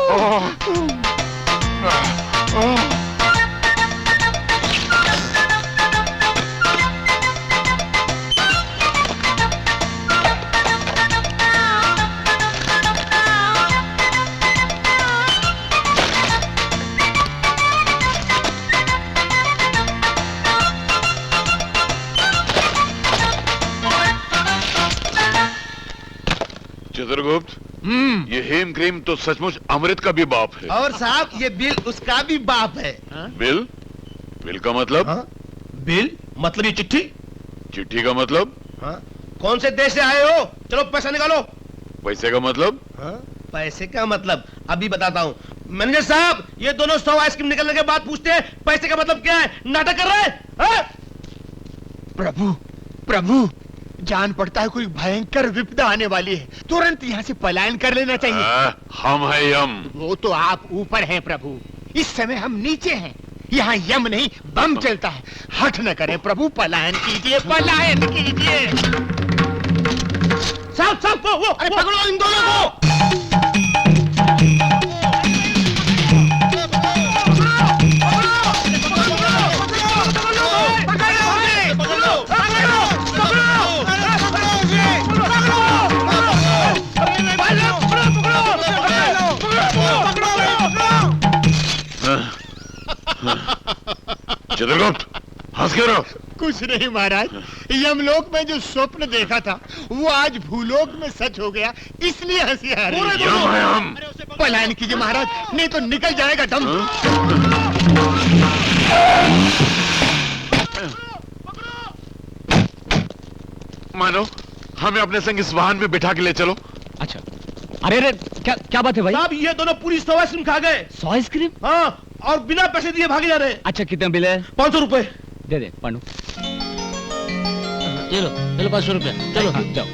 चित्रगुप्त, ये हेम क्रीम तो सचमुच अमृत का भी बाप है। और साहब ये बिल उसका भी बाप है। बिल? बिल का मतलब? बिल मतलब ये चिट्ठी? चिट्ठी का मतलब? कौन से देश से आए हो? चलो पैसा निकालो। पैसे का मतलब? पैसे का मतलब अभी बताता हूँ। मैनेजर साहब, ये दोनों 100 आइसक्रीम निकलने के बाद पूछते हैं पैसे का मतलब क्या है। नाटक कर रहे हैं? प्रभु प्रभु, जान पड़ता है कोई भयंकर विपदा आने वाली है, तुरंत यहाँ से पलायन कर लेना चाहिए। हम है यम। वो तो आप ऊपर हैं प्रभु, इस समय हम नीचे हैं। यहाँ यम नहीं बम चलता है। हठ न करें प्रभु, पलायन कीजिए, पलायन कीजिए। साहब साहब, वो अरे पकड़ो इन दोनों को। चित्रगुप्त, हंस के रहो। कुछ नहीं महाराज, यमलोक में जो स्वप्न देखा था वो आज भूलोक में सच हो गया, इसलिए हंसी आ रही है। पलायन कीजिए महाराज, नहीं तो निकल जाएगा दम। मानो, हमें अपने संग इस वाहन में बिठा के ले चलो। अच्छा, अरे क्या क्या बात है भाई? साहब ये दोनों पूरी 100 आइसक्रीम खा गए। 100 आइसक्रीम? हाँ, और बिना पैसे दिए भागे जा रहे। अच्छा कितने बिल है? 500 रुपए। दे दे पांडु। चलो चलो 500 रुपया। चलो जाओ।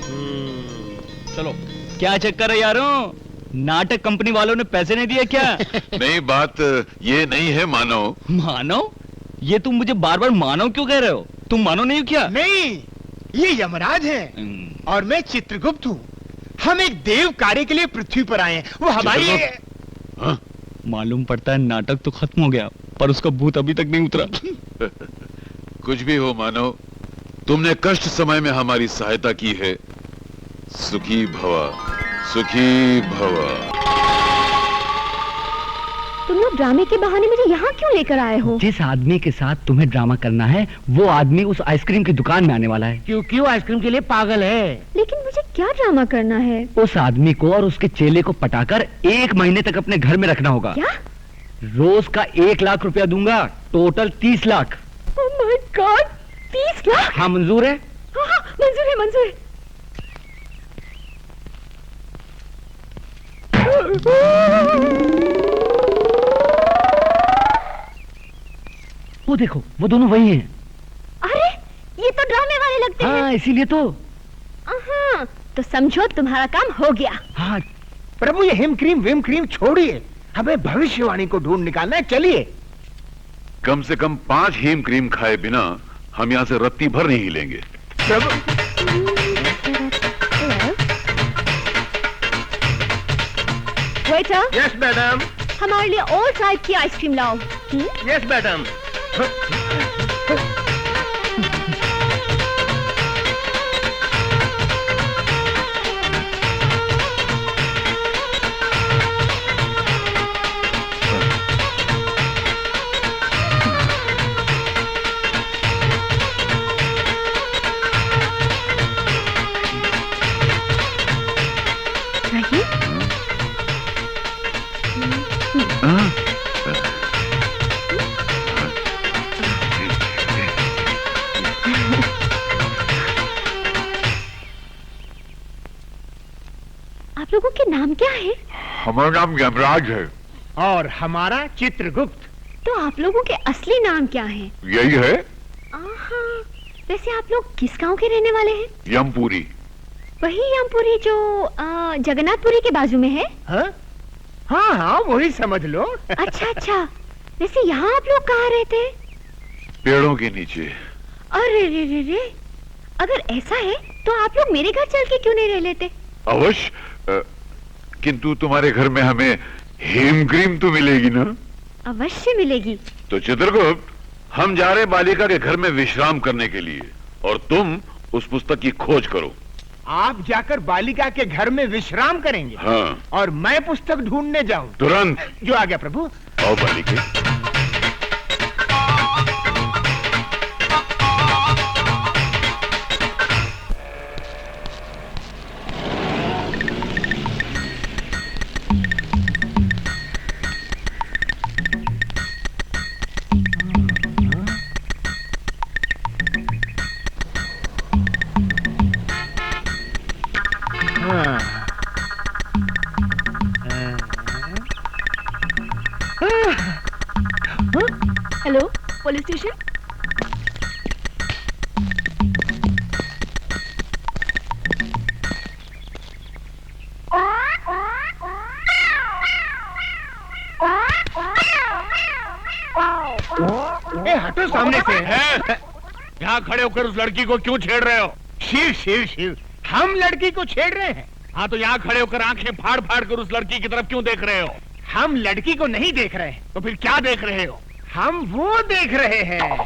चलो। क्या चक्कर है यारों, नाटक कंपनी वालों ने पैसे नहीं दिए क्या? नहीं, बात ये नहीं है मानव। मानव? ये तुम मुझे बार बार मानव क्यों कह रहे हो? तुम मानव नहीं हो क्या? नहीं, ये यमराज हैं और मैं चित्रगुप्त हूँ। हम एक देव कार्य के लिए पृथ्वी पर आए हैं। वो हमारी मालूम पड़ता है नाटक तो खत्म हो गया, पर उसका भूत अभी तक नहीं उतरा। कुछ भी हो मानव, तुमने कष्ट समय में हमारी सहायता की है। सुखी भवा, सुखी भवा। तुम लोग ड्रामे के बहाने मुझे यहाँ क्यों लेकर आए हो? जिस आदमी के साथ तुम्हें ड्रामा करना है वो आदमी उस आइसक्रीम की दुकान में आने वाला है। क्योंकि वो आइसक्रीम के लिए पागल है। लेकिन मुझे क्या ड्रामा करना है? उस आदमी को और उसके चेले को पटाकर 1 महीने तक अपने घर में रखना होगा। क्या? रोज का 1 लाख रुपया दूंगा, total 30 lakh. Oh my God, 30 lakh? हाँ मंजूर है? हाँ, मंजूर है, मंजूर है। वो देखो, वो दोनों वही हैं। अरे ये तो ड्रामे वाले लगते हैं। हाँ इसीलिए तो। हाँ, तो समझो तुम्हारा काम हो गया। हाँ प्रभु, ये हिम क्रीम विम क्रीम छोड़िए, हमें भविष्यवाणी को ढूंढ निकालना है। चलिए। कम से कम 5 हीम क्रीम खाए बिना हम यहाँ से रत्ती भर नहीं हिलेंगे। प्रभु, वेटर। Yes madam. हमारे लिए ऑल टाइप की आइसक्रीम लाओ। Yes madam. आप लोगों के नाम क्या है? हमारा नाम यमराज है। और हमारा चित्रगुप्त। तो आप लोगों के असली नाम क्या है? यही है। आहा, वैसे आप लोग किस गांव के रहने वाले हैं? यमपुरी। वही यमपुरी जो जगन्नाथपुरी के बाजू में है? हाँ हाँ, वही समझ लो। अच्छा अच्छा, वैसे यहाँ आप लोग कहाँ रहते हैं? पेड़ों के नीचे। अरे रे रे रे, अगर ऐसा है तो आप लोग मेरे घर चल के क्यों नहीं रह लेते? अवश्य, किंतु तुम्हारे घर में हमें हेम क्रीम तो मिलेगी ना? अवश्य मिलेगी। तो चित्रगुप्त, हम जा रहे बालिका के घर में विश्राम करने के लिए और तुम उस पुस्तक की खोज करो। आप जाकर बालिका के घर में विश्राम करेंगे? हाँ। और मैं पुस्तक ढूंढने जाऊं? तुरंत। जो आ गया प्रभु। आओ बालिके। Hello, police station. हटो सामने से। यहाँ खड़े होकर उस लड़की को क्यों छेड़ रहे हो? शिव शिव शिव, हम लड़की को छेड़ रहे हैं? हाँ, तो यहाँ खड़े होकर आंखें फाड़ फाड़ कर उस लड़की की तरफ क्यों देख रहे हो? हम लड़की को नहीं देख रहे हैं। तो फिर क्या देख रहे हो? हम वो देख रहे हैं,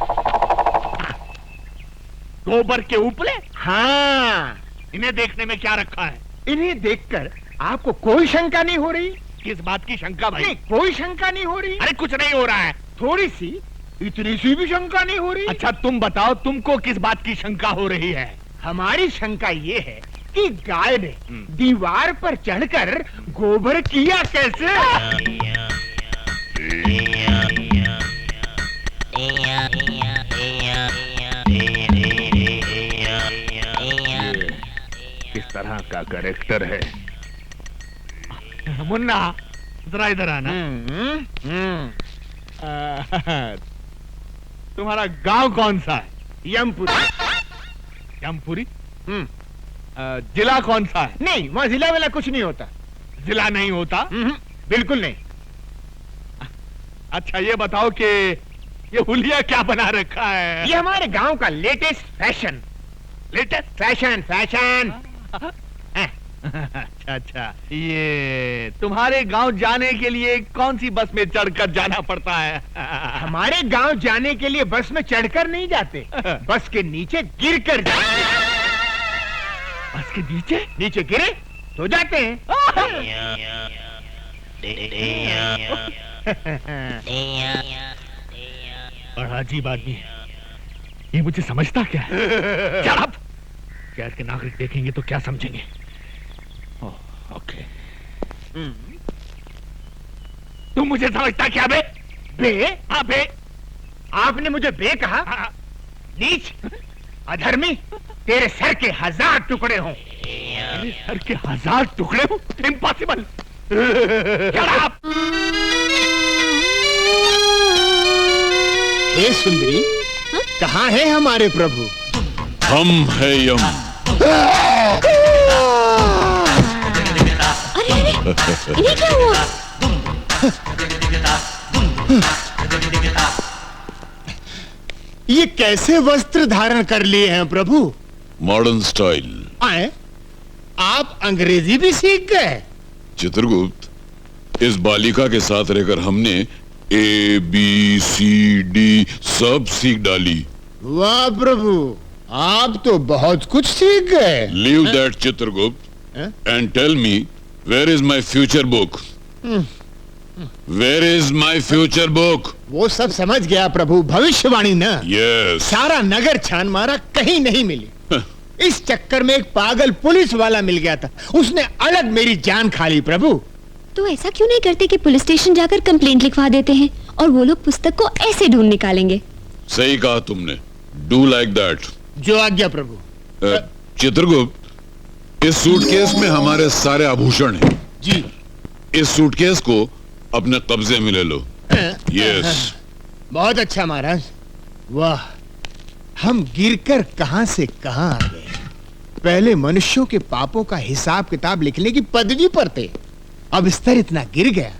गोबर के उपले। हाँ, इन्हें देखने में क्या रखा है? इन्हें देखकर आपको कोई शंका नहीं हो रही? किस बात की शंका भाई? नहीं, कोई शंका नहीं हो रही। अरे कुछ नहीं हो रहा है। थोड़ी सी, इतनी सी भी शंका नहीं हो रही। अच्छा तुम बताओ, तुमको किस बात की शंका हो रही है? हमारी शंका ये है कि गाय ने दीवार पर चढ़कर गोबर किया कैसे? किस तरह का कैरेक्टर है? मुन्ना, जरा इधर आना। तुम्हारा गांव कौन सा है? यमपुरी। यमपुरी? जिला कौन सा है? नहीं, वहाँ जिला वाला कुछ नहीं होता। जिला नहीं होता? बिल्कुल नहीं। अच्छा ये बताओ कि ये हुलिया क्या बना रखा है? ये हमारे गांव का latest fashion. Latest fashion fashion. अच्छा अच्छा, ये तुम्हारे गांव जाने के लिए कौन सी बस में चढ़कर जाना पड़ता है? हमारे गांव जाने के लिए बस में चढ़कर नहीं जाते, बस के नीचे गिरकर जाते। बस के नीचे? नीचे गिरे तो जाते हैं। बड़ा अजीब आदमी है ये, मुझे समझता क्या है? Shut up! शहर के नागरिक देखेंगे तो क्या समझेंगे? ओके। तू मुझे समझता क्या बे? बे? हाँ बे। आपने मुझे बे कहा? नीच, अधर्मी, तेरे सर के 1000 टुकड़े हों। मेरे सर के 1000 टुकड़े हों? इम्पॉसिबल। हे सुंदरी, कहाँ है हमारे प्रभु? हम है यम। अरे इन्हें क्या हुआ? ये कैसे वस्त्र धारण कर लिए हैं प्रभु? Modern style. आए? आप अंग्रेजी भी सीख गए? चित्रगुप्त, इस बालिका के साथ रहकर हमने ABCD सब सीख डाली। वाह प्रभु, आप तो बहुत कुछ सीख गए। Leave that Chitragupta and tell me, where is my future book? Where is my future book? वो सब समझ गया प्रभु, भविष्यवाणी ना। यस। सारा नगर छान मारा, कहीं नहीं मिली। इस चक्कर में एक पागल पुलिस वाला मिल गया था, उसने अलग मेरी जान खा ली प्रभु। तो ऐसा क्यों नहीं करते कि पुलिस स्टेशन जाकर कंप्लेंट लिखवा देते हैं और वो लोग पुस्तक को ऐसे ढूंढ निकालेंगे। सही कहा तुमने, डू लाइक दैट। जो आज्ञा प्रभु। चित्रगुप्त, इस सूटकेस में हमारे सारे आभूषण हैं। जी। इस सूटकेस को अपने कब्जे में ले लो। यस। बहुत अच्छा महाराज। वाह, हम गिरकर कहां से कहां आ गए। पहले मनुष्यों के पापों का हिसाब किताब लिखने की पदवी पर थे, अब स्तर इतना गिर गया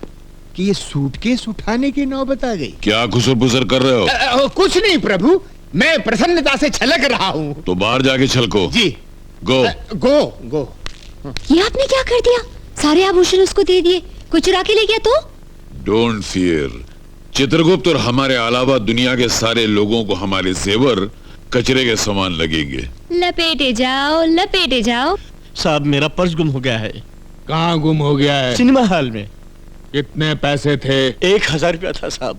कि ये सूटकेस उठाने की नौबत आ गई। क्या खुसर-पुसर कर रहे हो? कुछ नहीं प्रभु, मैं प्रसन्नता से छलक रहा हूँ। तो बाहर जाके छलको। जी। गो गो। ये आपने क्या कर दिया? सारे आभूषण उसको दे दिए, कुछ चुरा के ले गया तो? डोंट फियर चित्रगुप्त, और हमारे अलावा दुनिया के सारे लोगों को हमारे जेवर कचरे के समान लगेंगे। लपेटे जाओ, लपेटे जाओ। साहब, मेरा पर्स गुम हो गया है। कहाँ गुम हो गया है? सिनेमा हॉल में। कितने पैसे थे? 1000 रुपया था साहब।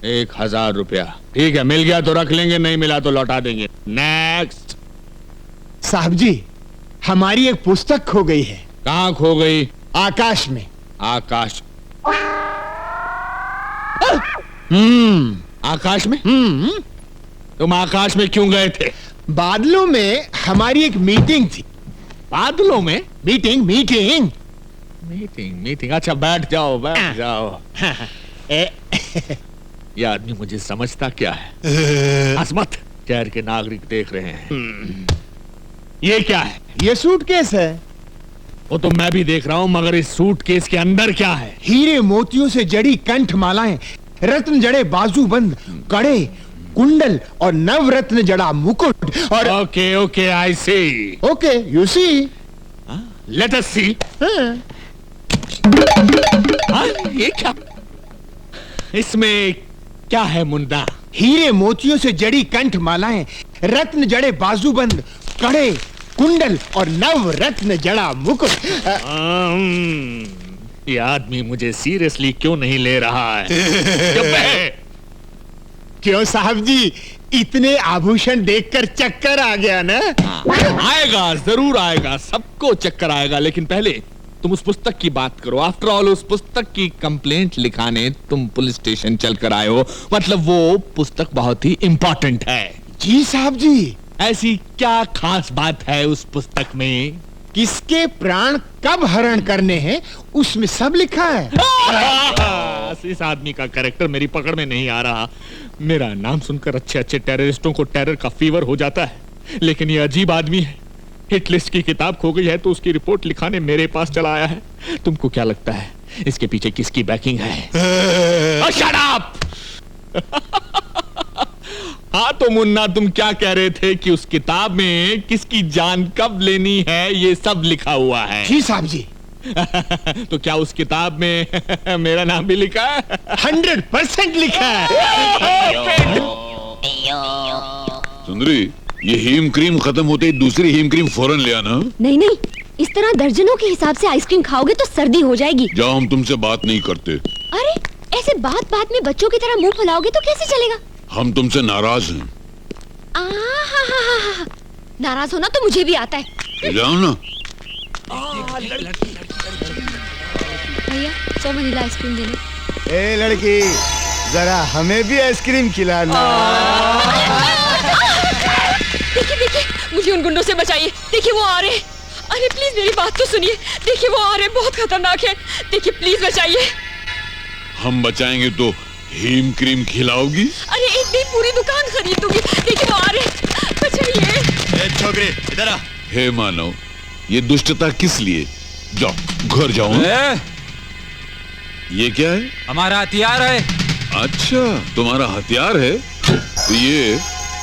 1000 रुपया, ठीक है, मिल गया तो रख लेंगे, नहीं मिला तो लौटा देंगे। नेक्स्ट। साहब जी, हमारी एक पुस्तक खो गई है। कहाँ खो गई? आकाश में। आकाश? आकाश में? तुम आकाश में क्यों गए थे? बादलों में हमारी एक मीटिंग थी। बादलों में? मीटिंग। अच्छा, बैठ जाओ, बैठ जाओ। ये आदमी मुझे समझता क्या है? हंस शहर के नागरिक देख रहे हैं। ये क्या है? ये सूटकेस है। वो तो मैं भी देख रहा हूँ, मगर इस सूटकेस के अंदर क्या है? हीरे मोतियों से जड़ी कंठ मालाएं, रत्न जड़े बाजूबंद, कड़े, कुंडल और नवरत्न जड़ा मुकुट और okay I see. Okay you see. Let us see. ये क्या? इसमें क्या है मुन्ना? हीरे मोतियों से जड़ी कंठ मालाएं, रत्न जड़े बाजूबंद, कड़े, कुंडल और नवरत्न जड़ा मुकुट। ये आदमी मुझे सीरियसली क्यों नहीं ले रहा है? क्यों साहब जी, इतने आभूषण देखकर चक्कर आ गया ना? आएगा, जरूर आएगा, सबको चक्कर आएगा, लेकिन पहले तुम उस पुस्तक की बात करो। आफ्टर ऑल, उस पुस्तक की कंप्लेंट लिखाने तुम पुलिस स्टेशन चलकर आए हो, मतलब वो पुस्तक बहुत ही इंपॉर्टेंट है। जी साहब जी। ऐसी क्या खास बात है उस पुस्तक में? किसके प्राण कब हरण करने हैं, उसमें सब लिखा है। इस आदमी का कैरेक्टर मेरी पकड़ में नहीं आ रहा। मेरा नाम सुनकर अच्छे अच्छे टेररिस्टों को टेरर का फीवर हो जाता है, लेकिन ये अजीब आदमी है। हिट लिस्ट की किताब खो गई है तो उसकी रिपोर्ट लिखाने मेरे पास चला आया है। तुमको क्या लगता है इसके पीछे किसकी बैकिंग है? Shut up! हाँ तो मुन्ना, तुम क्या कह रहे थे कि उस किताब में किसकी जान कब लेनी है ये सब लिखा हुआ है? जी साहब जी। तो क्या उस किताब में मेरा नाम भी लिखा है? 100% लिखा है। सुंदरी, ये हीम क्रीम खत्म होते ही दूसरी हीम क्रीम फौरन ले आना। नहीं, इस तरह दर्जनों के हिसाब से आइसक्रीम खाओगे तो सर्दी हो जाएगी। जाओ, हम तुमसे बात नहीं करते। अरे ऐसे बात बात में बच्चों की तरह मुंह फुलाओगे तो कैसे चलेगा? हम तुमसे नाराज हैं। नाराज होना तो मुझे भी आता है। तो जाओ ना। भैया 100 वनीला आइसक्रीम दे दो। ए लड़की, जरा हमें भी आइसक्रीम खिलाना। देखिए देखिए, मुझे उन गुंडों से बचाइए। देखिए वो आ रहे हैं। अरे प्लीज मेरी बात तो सुनिए। देखिए वो आ रहे हैं, बहुत खतरनाक है। देखिए प्लीज बचाइए। हम बचाएंगे तो हीम क्रीम खिलाओगी? अरे एक दिन पूरी दुकान खरीद दूंगी। देखिए वो आ रहे हैं, बचाइए। छोकरे इधर आ। हे मानव, ये दुष्टता किस लिए? जाओ घर जाओ। ये क्या है? हमारा हथियार है। अच्छा, तुम्हारा हथियार है? तो ये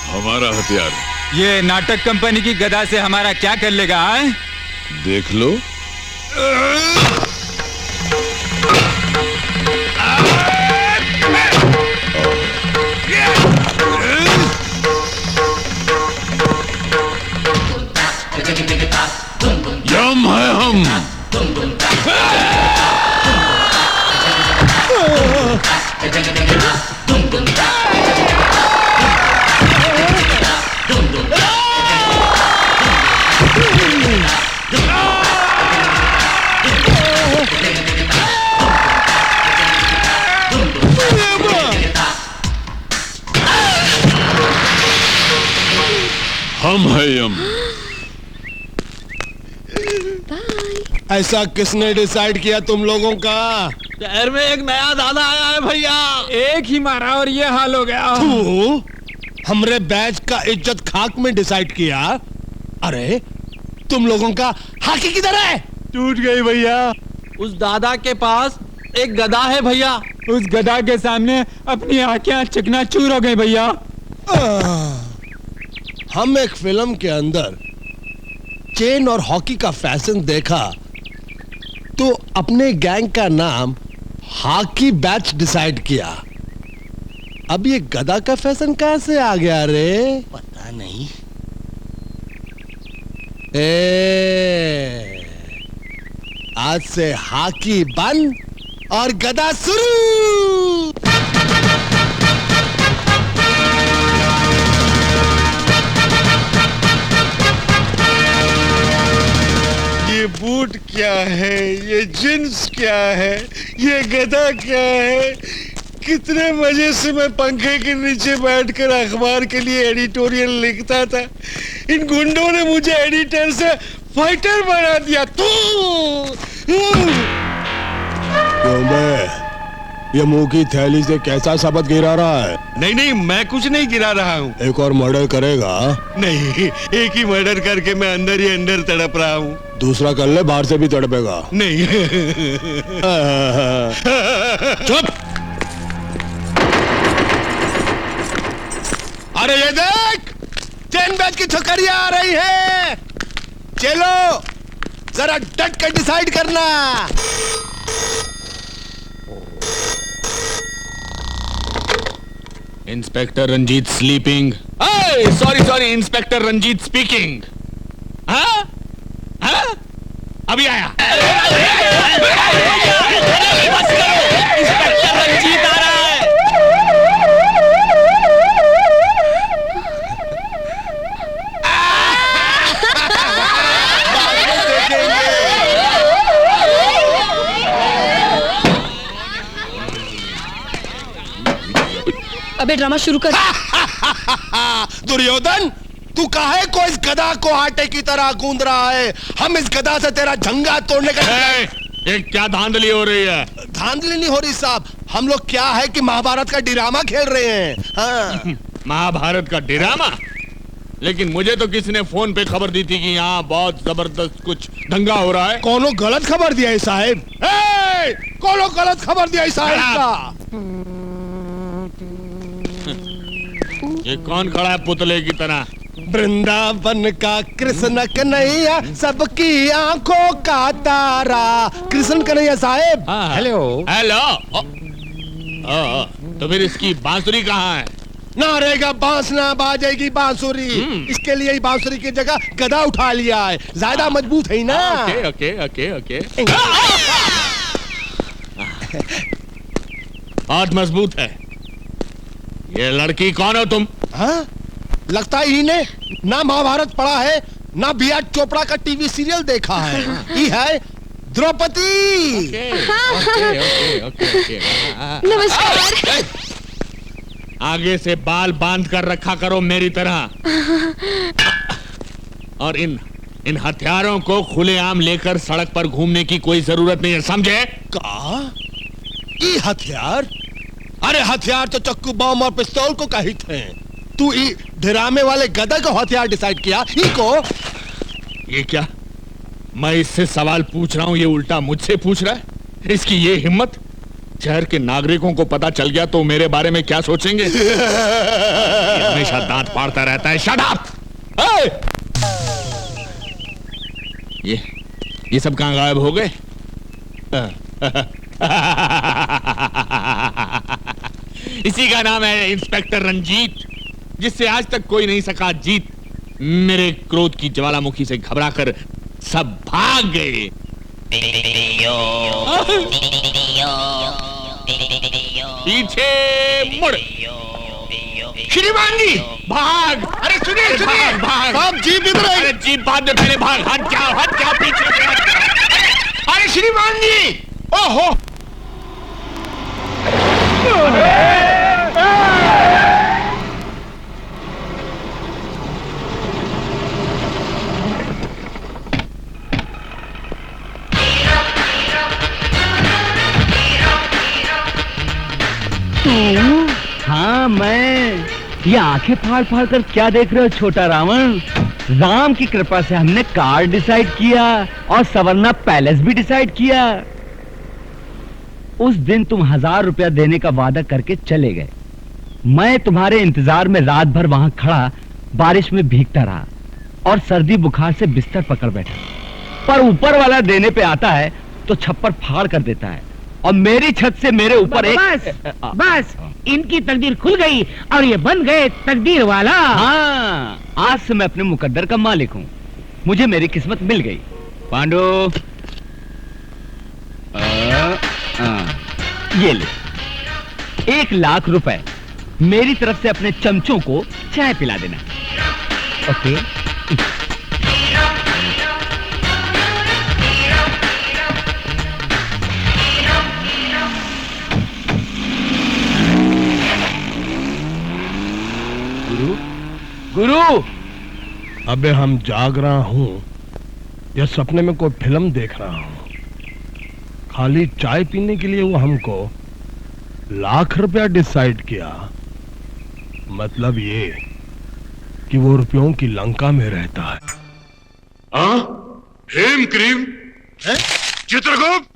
हमारा हथियार है। ये नाटक कंपनी की गदा से हमारा क्या कर लेगा? आए? देख लो। यम है हम। हम है यम। ऐसा किसने डिसाइड किया तुम लोगों का? शहर में एक नया दादा आया है भैया, एक ही मारा और ये हाल हो गया। हमरे बैच का इज्जत खाक में डिसाइड किया। अरे तुम लोगों का हाकी किधर है? टूट गई भैया। उस दादा के पास एक गदा है भैया, उस गदा के सामने अपनी आंखें चकनाचूर हो गई भैया। हम एक फिल्म के अंदर चेन और हॉकी का फैशन देखा तो अपने गैंग का नाम हॉकी बैच डिसाइड किया। अब ये गदा का फैशन कहां से आ गया रे? पता नहीं। आज से हॉकी बंद और गदा शुरू। ये बूट क्या है, ये जींस क्या है, ये गदा क्या है? कितने मजे से मैं पंखे के नीचे बैठकर अखबार के लिए एडिटोरियल लिखता था। इन गुंडों ने मुझे एडिटर से फाइटर बना दिया। क्यों बे? ये मुंह की थैली से कैसा शब्द गिरा रहा है? नहीं नहीं, मैं कुछ नहीं गिरा रहा हूँ। एक और मर्डर करेगा? नहीं, एक ही मर्डर करके मैं अंदर ही अंदर तड़प रहा हूँ। दूसरा कर ले, बाहर से भी तड़पेगा। नहीं। चुप। अरे ये देख, चेन बैच की छोकरियां आ रही है। चलो जरा डट कर डिसाइड करना। Inspector Ranjit sleeping. Sorry, inspector Ranjit speaking. हाँ? हाँ? अभी आया। इंस्पेक्टर रंजीत आ रहा है। अबे ड्रामा शुरू कर। दुर्योधन, तू काहे को इस गदा को आटे की तरह गूंद रहा है? हम इस गदा से तेरा झंगा तोड़ने का। ये क्या धांधली हो रही है? धांधली नहीं हो रही साहब, हम लोग क्या है कि महाभारत का ड्रामा खेल रहे हैं। हाँ। महाभारत का ड्रामा? लेकिन मुझे तो किसी ने फोन पे खबर दी थी कि यहाँ बहुत जबरदस्त कुछ दंगा हो रहा है। कोनो गलत खबर दिया है साहब। कोनो गलत खबर दिया है साहब का। ये कौन खड़ा है पुतले की तरह? वृंदावन का कृष्ण कन्हैया, सबकी आंखों का तारा। कृष्ण कन्हैया साहब। Hello hello. तो फिर इसकी बांसुरी कहाँ है? ना रहेगा बांस ना बाजेगी बांसुरी। इसके लिए ही बांसुरी की जगह गदा उठा लिया है, ज्यादा मजबूत है ना। Okay, okay, okay, okay. हाथ मजबूत है। ये लड़की कौन हो तुम? हाँ? लगता है इन्हें ना महाभारत पढ़ा है ना बी आर चोपड़ा का टीवी सीरियल देखा है। ये है द्रौपदी। नमस्कार। आगे से बाल बांध कर रखा करो मेरी तरह। और इन हथियारों को खुलेआम लेकर सड़क पर घूमने की कोई जरूरत नहीं है, समझे? का? ये हथियार? अरे हथियार तो चक्कू बम और पिस्तौल को कहित हैं। तू ये ड्रामे वाले गधा को हथियार डिसाइड किया? इको? ये क्या? मैं इससे सवाल पूछ रहा हूं, ये उल्टा मुझसे पूछ रहा है। इसकी ये हिम्मत! शहर के नागरिकों को पता चल गया तो मेरे बारे में क्या सोचेंगे? ये हमेशा दांत फाड़ता रहता है। Shut up! ये सब कहां गायब हो गए? इसी का नाम है इंस्पेक्टर रंजीत, जिससे आज तक कोई नहीं सका जीत। मेरे क्रोध की ज्वालामुखी से घबराकर सब भाग गए। पीछे मुड़। श्रीमान जी भाग! अरे सुनिए सुनिए, भाग! आप जीप इधर आइए। अरे जीप बाद में पहले भाग। हट जाओ पीछे से हट जाओ। अरे श्रीमान जी, ओहो! हाँ मैं। ये आंखें फाड़ फाड़ कर क्या देख रहे हो छोटा रावण? राम की कृपा से हमने कार डिसाइड किया और सवर्णा पैलेस भी डिसाइड किया। उस दिन तुम 1000 रुपया देने का वादा करके चले गए। मैं तुम्हारे इंतजार में रात भर वहां खड़ा बारिश में भीगता रहा और सर्दी बुखार से बिस्तर पकड़ बैठा। पर ऊपर वाला देने पे आता है तो छप्पर फाड़ कर देता है और मेरी छत से मेरे ऊपर बस इनकी तकदीर खुल गई और ये बन गए तकदीर वाला। हाँ, आज से मैं अपने मुकद्दर का मालिक हूँ। मुझे मेरी किस्मत मिल गई। पांडु, ये ले 1 लाख रुपए मेरी तरफ से अपने चमचों को चाय पिला देना। ओके? गुरु, अबे हम जाग रहा हूँ या सपने में कोई फिल्म देख रहा हूँ? खाली चाय पीने के लिए वो हमको 1 लाख रुपया डिसाइड किया। मतलब ये कि वो रुपयों की लंका में रहता है। हाँ? हेम क्रीम? चित्रगुप्त,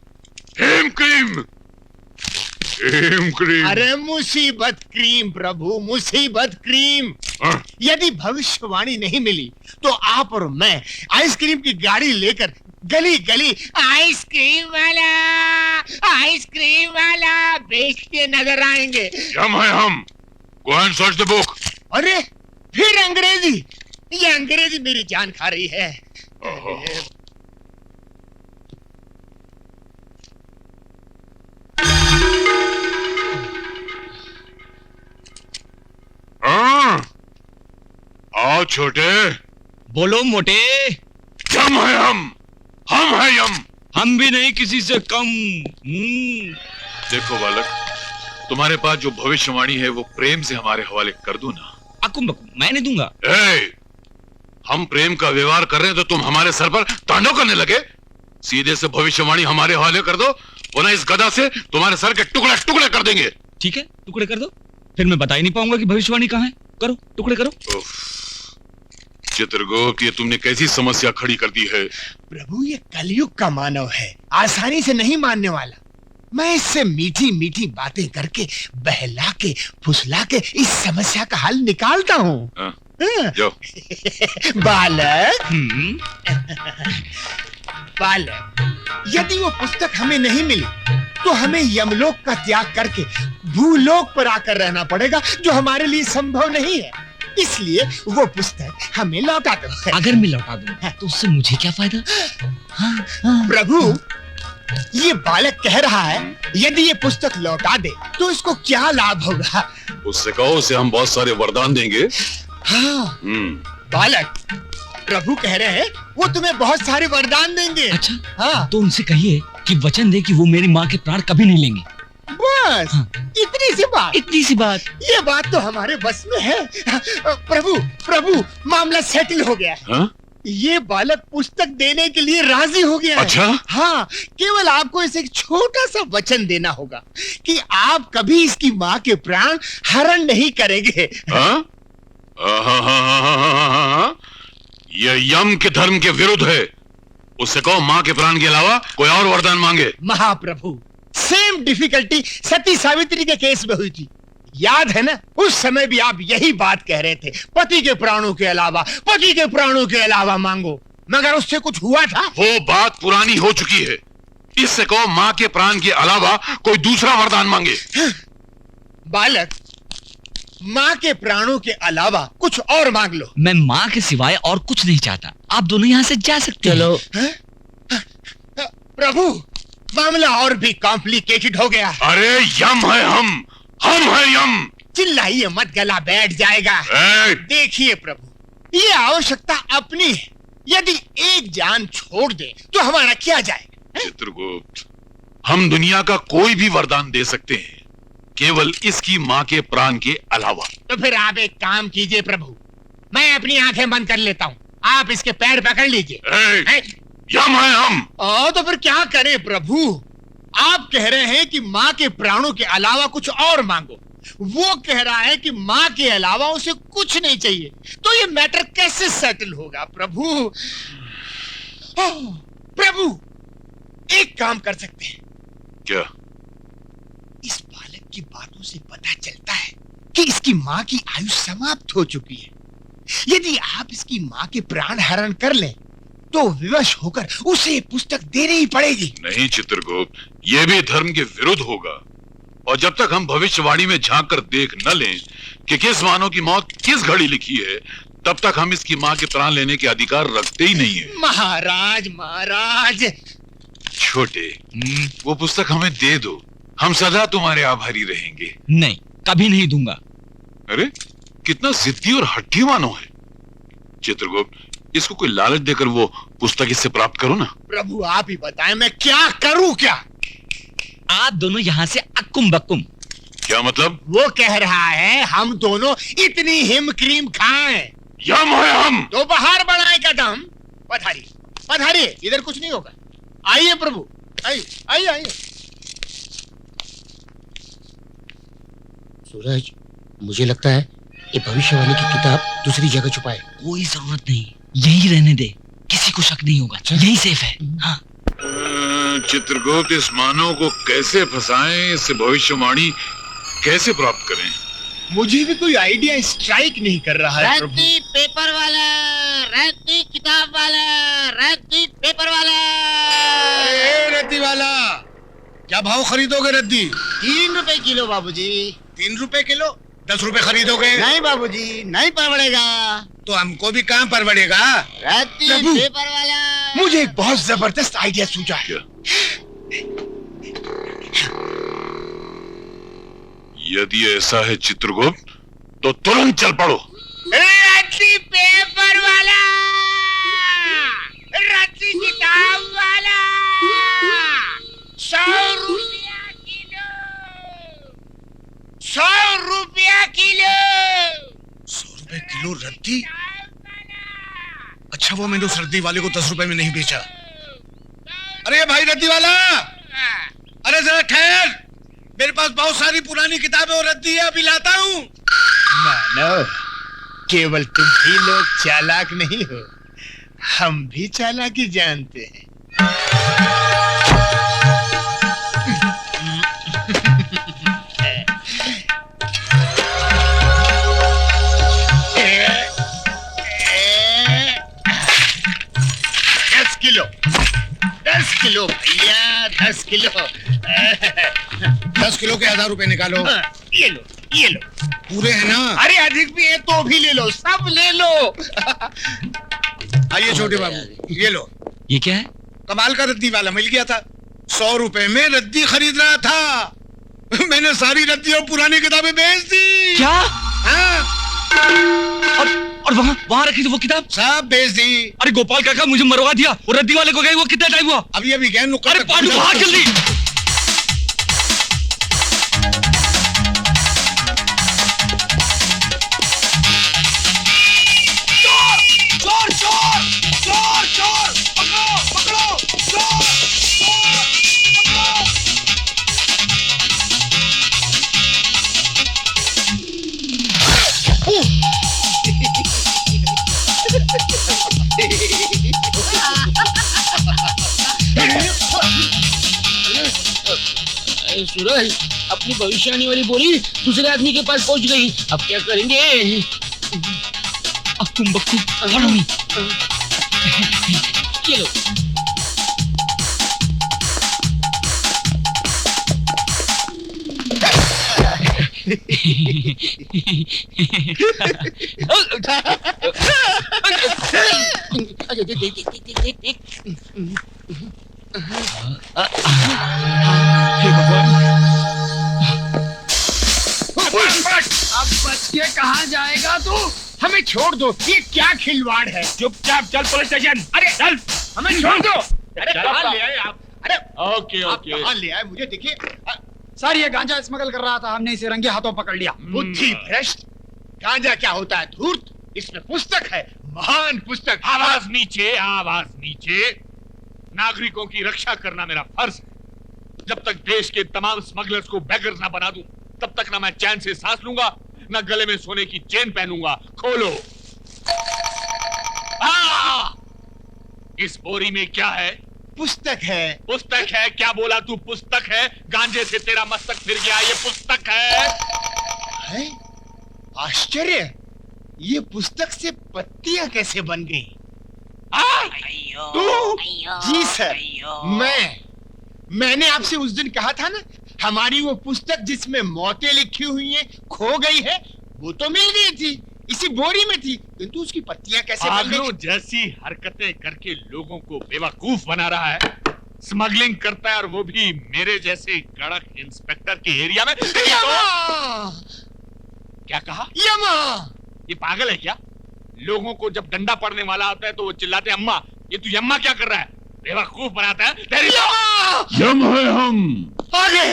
हेम क्रीम, हेम क्रीम। अरे मुसीबत क्रीम प्रभु, मुसीबत क्रीम। यदि भविष्यवाणी नहीं मिली तो आप और मैं आइसक्रीम की गाड़ी लेकर गली गली आइसक्रीम वाला बेचते नजर आएंगे। हम है हम। Go and search the book. अरे फिर अंग्रेजी? ये अंग्रेजी मेरी जान खा रही है। आओ छोटे। बोलो मोटे। यम है हम है यम। हम भी नहीं किसी से कम। देखो बालक, तुम्हारे पास जो भविष्यवाणी है वो प्रेम से हमारे हवाले कर दो ना। अकुम बकुम मैं नहीं दूंगा। हम प्रेम का व्यवहार कर रहे हैं तो तुम हमारे सर पर तांडव करने लगे। सीधे से भविष्यवाणी हमारे हवाले कर दो, वरना इस गदा से तुम्हारे सर के टुकड़े टुकड़े कर देंगे। ठीक है, टुकड़े कर दो। फिर मैं बता ही नहीं पाऊंगा कि भविष्यवाणी कहाँ है। करो, टुकड़े करो। चित्रगुप्त, ये तुमने कैसी समस्या खड़ी कर दी है। प्रभु, ये कलयुग का मानव है, आसानी से नहीं मानने वाला। मैं इससे मीठी मीठी बातें करके बहला के फुसला के इस समस्या का हल निकालता हूँ। बालक, बालक, यदि वो पुस्तक हमें नहीं मिली तो हमें यमलोक का त्याग करके भूलोक पर आकर रहना पड़ेगा, जो हमारे लिए संभव नहीं है। इसलिए वो पुस्तक हमें लौटा दो। अगर मैं लौटा दूं तो उससे मुझे क्या फायदा? प्रभु, ये बालक कह रहा है यदि ये पुस्तक लौटा दे तो इसको क्या लाभ होगा? उससे कहो उसे हम बहुत सारे वरदान देंगे। हाँ बालक, प्रभु कह रहे हैं वो तुम्हें बहुत सारे वरदान देंगे। अच्छा हाँ तो उनसे कहिए कि वचन दे कि वो मेरी माँ के प्राण कभी नहीं लेंगे। बस हाँ। इतनी सी बात। इतनी सी बात। ये बात तो हमारे बस में है। प्रभु प्रभु मामला सेटल हो गया है। हाँ? ये बालक पुस्तक देने के लिए राजी हो गया है। अच्छा? हाँ, केवल आपको इसे एक छोटा सा वचन देना होगा कि आप कभी इसकी माँ के प्राण हरण नहीं करेंगे। हाँ? यह यम के धर्म के विरुद्ध है। उससे कहो माँ के प्राण के अलावा कोई और वरदान मांगे। महाप्रभु, सेम डिफिकल्टी सती सावित्री के केस में हुई थी, याद है ना? उस समय भी आप यही बात कह रहे थे, पति के प्राणों के अलावा, पति के प्राणों के अलावा मांगो, मगर उससे कुछ हुआ था? वो बात पुरानी हो चुकी है। इससे कहो माँ के प्राण के अलावा कोई दूसरा वरदान मांगे। बालक, माँ के प्राणों के अलावा कुछ और मांग लो। मैं माँ के सिवाय और कुछ नहीं चाहता। आप दोनों यहाँ से जा सकते हैं। चलो। प्रभु, मामला और भी कॉम्प्लिकेटेड हो गया। अरे यम है हम है यम। चिल्लाइए मत, गला बैठ जाएगा। देखिए प्रभु, ये आवश्यकता अपनी है। यदि एक जान छोड़ दे तो हमारा क्या जाएगा? चित्रगुप्त, हम दुनिया का कोई भी वरदान दे सकते हैं, केवल इसकी माँ के प्राण के अलावा। तो फिर आप एक काम कीजिए प्रभु, मैं अपनी आंखें बंद कर लेता हूँ, आप इसके पैर पकड़ लीजिए। यम है हम। तो फिर क्या करें प्रभु? आप कह रहे हैं कि माँ के प्राणों के अलावा कुछ और मांगो, वो कह रहा है कि माँ के अलावा उसे कुछ नहीं चाहिए, तो ये मैटर कैसे सेटल होगा प्रभु? प्रभु, एक काम कर सकते हैं। क्या? इस बालक की बातों से पता चलता है कि इसकी माँ की आयु समाप्त हो चुकी है। यदि आप इसकी माँ के प्राण हरण कर लें तो विवश होकर उसे पुस्तक देनी ही पड़ेगी। नहीं चित्रगुप्त, यह भी धर्म के विरुद्ध होगा। और जब तक हम भविष्यवाणी में झांक कर देख न लें कि किस मानव की मौत किस घड़ी लिखी है, तब तक हम इसकी माँ के प्राण लेने के अधिकार रखते ही नहीं है। महाराज महाराज। छोटे, वो पुस्तक हमें दे दो, हम सदा तुम्हारे आभारी रहेंगे। नहीं, कभी नहीं दूंगा। अरे कितना जिद्दी और हट्टी मानो है। चित्रगुप्त, इसको कोई लालच देकर वो पुस्तक इससे प्राप्त करो ना। प्रभु आप ही बताएं, मैं क्या करूं? क्या आप दोनों यहाँ से अक्कुम बक्कुम। क्या मतलब? वो कह रहा है हम दोनों इतनी हिम क्रीम खाएं। यम है हम। तो बाहर बढ़ाए कदम। पधारिए पधारिए, इधर कुछ नहीं होगा। आइए प्रभु, आइए आइए आइए। सूरज, मुझे लगता है ये भविष्यवाणी की किताब दूसरी जगह छुपाए। कोई जरूरत नहीं, यही रहने दे, किसी को शक नहीं होगा। यही सेफ है। हाँ। चित्रगुप्त, इस मानव को कैसे फंसाएं, इससे भविष्यवाणी कैसे प्राप्त करें? मुझे भी कोई आइडिया स्ट्राइक नहीं कर रहा है प्रभु। रद्दी पेपर वाला, रद्दी किताब वाला, रद्दी पेपर वाला। रद्दी वाला, क्या भाव खरीदोगे रद्दी? 3 रुपए किलो बाबूजी। 3 रुपए किलो? 10 रुपए खरीदोगे? नहीं बाबूजी, नहीं परवड़ेगा। तो हमको भी कहाँ परवड़ेगा? रद्दी पेपर वाला। मुझे एक बहुत जबरदस्त आइडिया सूझा है। यदि ऐसा है चित्रगुप्त, तो तुरंत चल पड़ो। रद्दी पेपर वाला, रद्दी किताब वाला, 100 रुपया किलो, 100 रुपया किलो। 100 रुपए किलो रद्दी? अच्छा, वो मैंने उस रद्दी वाले को 10 रुपए में नहीं बेचा। अरे भाई रद्दी वाला, अरे जरा ठहर, मेरे पास बहुत सारी पुरानी किताबें और रद्दी है, अभी लाता हूँ। मानव, केवल तुम ही लोग चालाक नहीं हो, हम भी चालाकी जानते हैं। 10 किलो भैया, 10 किलो। 10 किलो के 1000 रुपए निकालो। ये लो, ये लो। पूरे हैं ना? अरे अधिक भी है तो भी ले लो, सब ले लो। आइए छोटे बाबू, ये लो। ये क्या है? कमाल का रद्दी वाला मिल गया था। 100 रुपए में रद्दी खरीद रहा था। मैंने सारी रद्दी और पुरानी किताबें बेच दी। क्या? हाँ। और वहाँ रखी थी वो किताब? सब बेच दी। अरे गोपाल काका मुझे मरवा दिया। वो रद्दी वाले को गए वो कितना टाइम हुआ? अभी गए। अरे पांडू भाग जल्दी। सूरज, अपनी भविष्यवाणी वाली बोली दूसरे आदमी के पास पहुंच गई। अब क्या करेंगे? अब तुम बक्कू follow me। चलो। अब बच के कहाँ जाएगा तू? हमें छोड़ दो, ये क्या खिलवाड़ है? चुपचाप चल पुलिस स्टेशन। अरे चल, हमें छोड़ दो। अरे चल, कहाँ चल। ले आए आप? अरे ओके आप कहाँ ले आए? मुझे देखिए। सर ये गांजा स्मगल कर रहा था, हमने इसे रंगे हाथों पकड़ लिया। बुद्धि भ्रष्ट। गांजा क्या होता है? धूर्त। इसमें पुस्तक है, महान पुस्तक। आवाज नीचे, आवाज नीचे। नागरिकों की रक्षा करना मेरा फर्ज है। जब तक देश के तमाम स्मगलर्स को बेगर्स ना बना दूं, तब तक ना मैं चैन से सांस लूंगा, ना गले में सोने की चेन पहनूंगा। खोलो। इस बोरी में क्या है? पुस्तक है। पुस्तक है? क्या बोला तू? पुस्तक है? गांजे से तेरा मस्तक फिर गया। ये पुस्तक है? आश्चर्य, ये पुस्तक से पत्तियां कैसे बन गई? तू? जी सर, मैंने आपसे उस दिन कहा था ना, हमारी वो पुस्तक जिसमें मौतें लिखी हुई हैं खो गई है। वो तो मिल गई थी, इसी बोरी में थी, किंतु उसकी पत्तियां कैसे बन गई? जैसी हरकतें करके लोगों को बेवकूफ बना रहा है। स्मगलिंग करता है और वो भी मेरे जैसे कड़क इंस्पेक्टर के एरिया में। क्या कहा? यमा। ये पागल है क्या? लोगों को जब डंडा पड़ने वाला होता है तो वो चिल्लाते हैं अम्मा। ये तू यम्मा क्या कर रहा है? बेवकूफ बनाता है। तेरी यम है हम। आगे।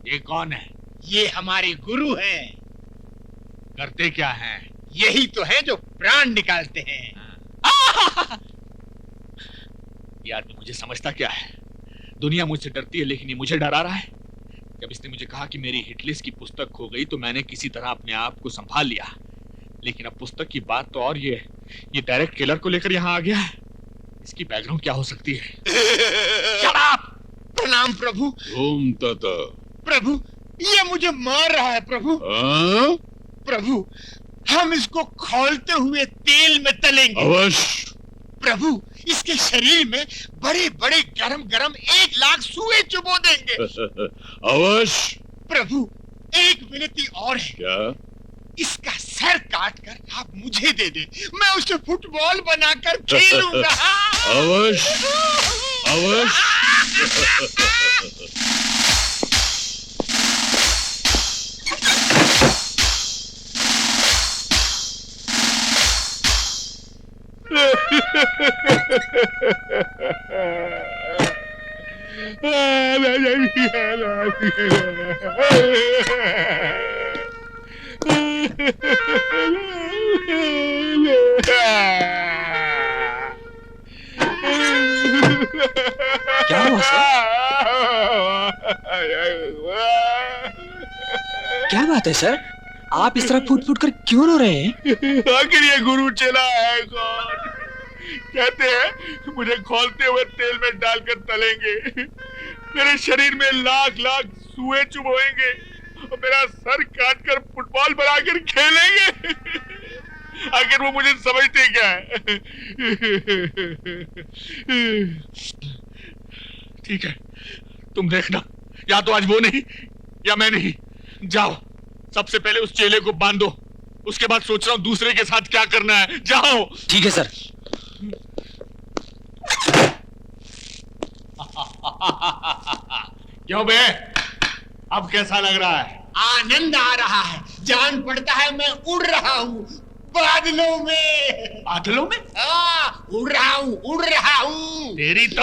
ये कौन है? ये हमारे गुरु हैं। करते क्या हैं? यही तो है जो प्राण निकालते हैं। ये आदमी मुझे समझता क्या है? दुनिया मुझसे डरती है लेकिन ये मुझे डरा रहा है। जब इसने मुझे कहा कि मेरी हिटलिस्ट की पुस्तक खो गई तो मैंने किसी तरह अपने आप को संभाल लिया, लेकिन अब पुस्तक की बात तो और ये डायरेक्ट किलर को लेकर यहाँ आ गया है। इसकी बैकग्राउंड क्या हो सकती है? Shut up! प्रणाम प्रभु। ओम तथा। प्रभु, ये मुझे मार रहा है प्रभु। प्रभु, हम इसको खौलते हुए तेल में तलेंगे। अवश्य। प्रभु, इसके शरीर में बड़े बड़े गरम गरम 1 लाख सुए चुबो देंगे। अवश्य। प्रभु, एक विनती और है। क्या? इसका सर काट कर आप मुझे दे दे, मैं उसे फुटबॉल बनाकर खेलूंगा। अवश्य। अवश्य। क्या हुआ सर? क्या बात है सर? आप इस तरह फूट फूट कर क्यों रो रहे हैं? आखिर ये गुरु चला है कौन? कहते हैं मुझे खौलते हुए तेल में डालकर तलेंगे, मेरे शरीर में लाख लाख सुए चुभोएंगे और मेरा सर काटकर फुटबॉल बनाकर खेलेंगे। आखिर वो मुझे समझते क्या है? ठीक है, तुम देखना, या तो आज वो नहीं या मैं नहीं। जाओ, सबसे पहले उस चेले को बांधो, उसके बाद सोच रहा हूं दूसरे के साथ क्या करना है। जाओ। ठीक है सर। क्यों बे, अब कैसा लग रहा है? आनंद आ रहा है, जान पड़ता है मैं उड़ रहा हूँ बादलों में। बादलों में? उड़ रहा हूँ, उड़ रहा हूँ। तेरी तो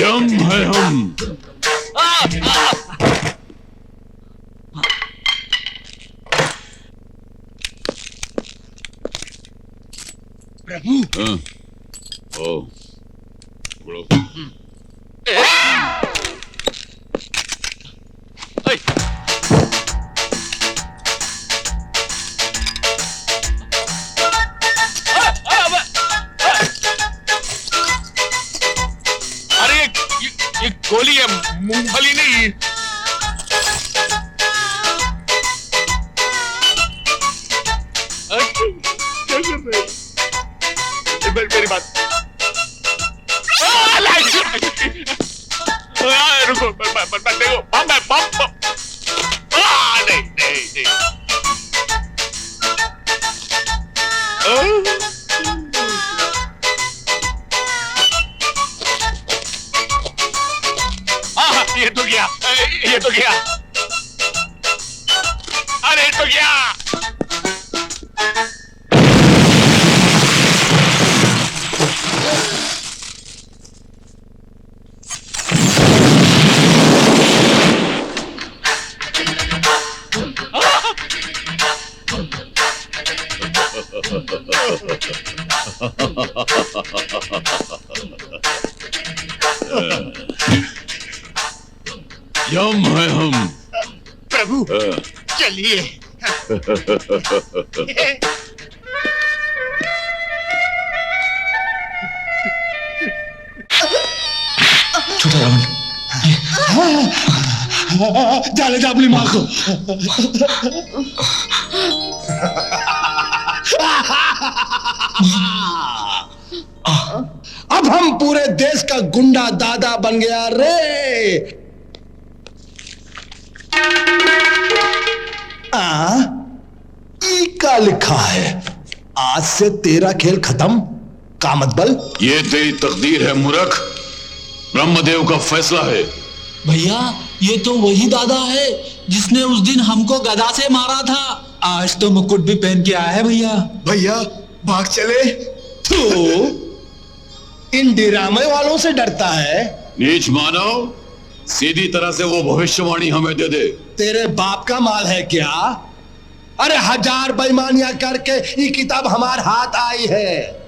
यम है हम। प्रभु। ओ, बड़ो। ये गोली है, मूंगफली नहीं। क्या कर रहे हैं? मेरी बात रुको, देखो बम है, बम। नहीं। ये तो गया। अरे तो गया। यम है हम। प्रभु चलिए। छोटा रावण, जाने जा अपनी माँ को। अब हम पूरे देश का गुंडा दादा बन गया रे। ई का लिखा है, आज से तेरा खेल खत्म कामतबल। ये तेरी तकदीर है मूर्ख, ब्रह्मदेव का फैसला है। भैया ये तो वही दादा है जिसने उस दिन हमको गदा से मारा था। आज तो मुकुट भी पहन के आया है भैया। भैया भाग चले। तो इन डिरामे वालों से डरता है। नीच मानव, सीधी तरह से वो भविष्यवाणी हमें दे दे। तेरे बाप का माल है क्या? अरे 1000 बेईमानियां करके ये किताब हमारे हाथ आई है।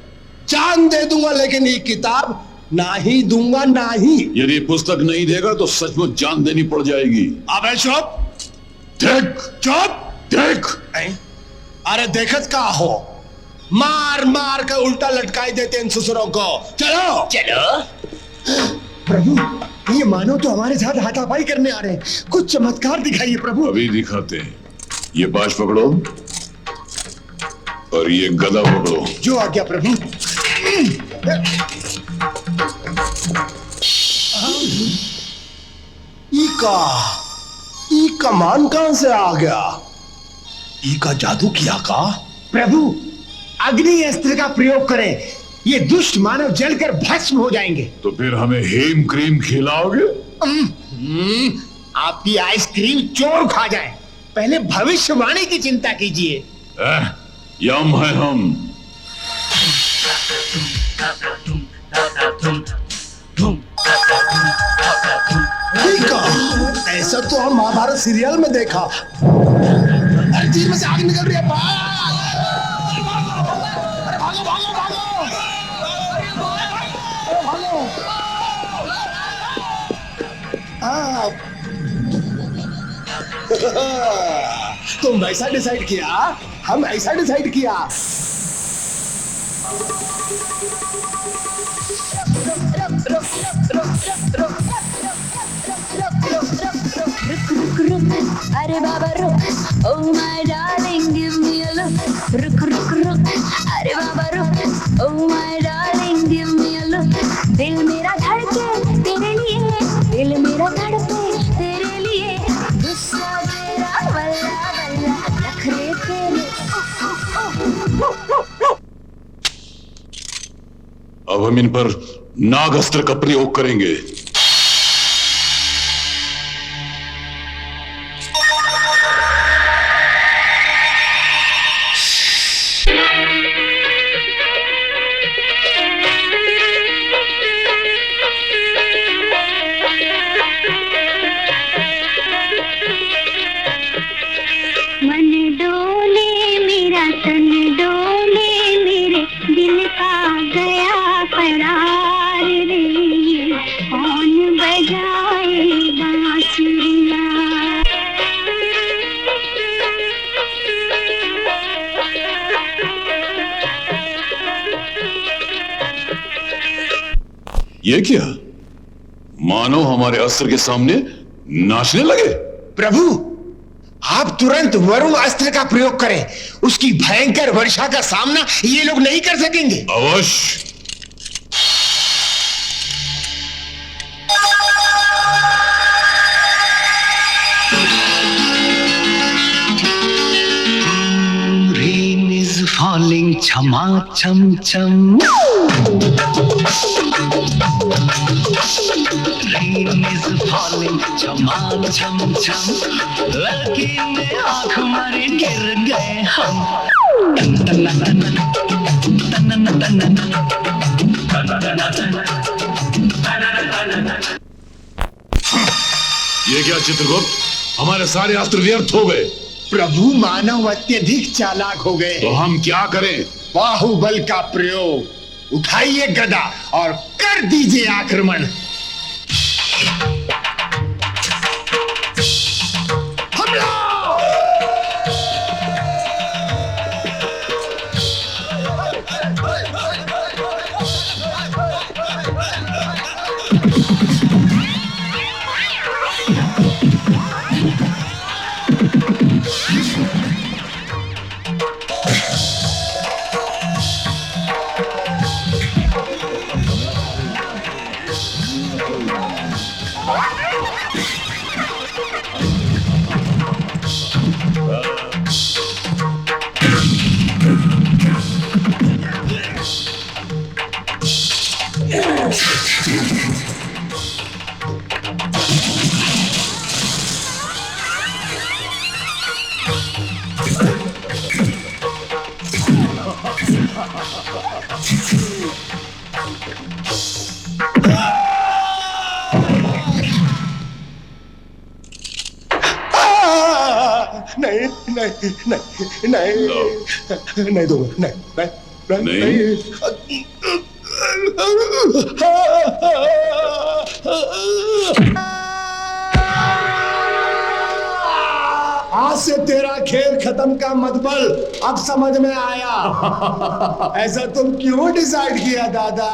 जान दे दूंगा लेकिन ये किताब ना ही दूंगा, ना ही। यदि पुस्तक नहीं देगा तो सचमुच जान देनी पड़ जाएगी। अबे चुप। देख चुप देख। अरे देखत का हो, मार मार कर उल्टा लटकाई देते इन ससुरों को। चलो चलो। प्रभु ये मानो तो हमारे साथ हाथापाई करने आ रहे हैं, कुछ चमत्कार दिखाइए प्रभु। अभी दिखाते हैं। ये बाज पकड़ो और ये गदा पकड़ो। जो आ गया प्रभु। ई कमान कहां से आ गया? ई का जादू किया का? प्रभु अग्नि अस्त्र का प्रयोग करें, ये दुष्ट मानव जलकर भस्म हो जाएंगे। तो फिर हमें हेम क्रीम खिलाओगे? आपकी आइसक्रीम चोर खा जाए, पहले भविष्यवाणी की चिंता कीजिए। यम है हम। ऐसा तो हम महाभारत सीरियल में देखा। धरती में से आग निकल रही है। भागो भागो भागो भागो। हाँ। तुम वैसा डिसाइड किया, हम ऐसा डिसाइड किया। अरे बाबा रुक, oh my darling, give me a look. रुक रुक रुक, अरे बाबा रुक, oh my darling, give me a look. दिल मेरा धड़के तेरे लिए, दिल मेरा धड़के तेरे लिए, गुस्सा तेरा वल्ला वल्ला नखरे तेरे. अब हम इन पर नागास्त्र का प्रयोग करेंगे. ये क्या? मानो हमारे अस्त्र के सामने नाचने लगे. प्रभु, आप तुरंत वरुण अस्त्र का प्रयोग करें. उसकी भयंकर वर्षा का सामना ये लोग नहीं कर सकेंगे. अवश्य. Rain is falling, chama cham cham. Rain is falling, chama cham cham. लड़की ने आँख मारी गिर गए हम. तन तन तन तन तन. ये क्या चित्रगुप्त? हमारे सारे अस्त्र व्यर्थ हो गए. प्रभु, मानव अत्यधिक चालाक हो गए. तो हम क्या करें? बाहुबल का प्रयोग. उठाइए गदा और कर दीजिए आक्रमण. हमला! नहीं नहीं नहीं नहीं नहीं दूंगा. नहीं नहीं आज से तेरा खेल खत्म का मतबल अब समझ में आया. ऐसा तुम क्यों डिसाइड किया दादा?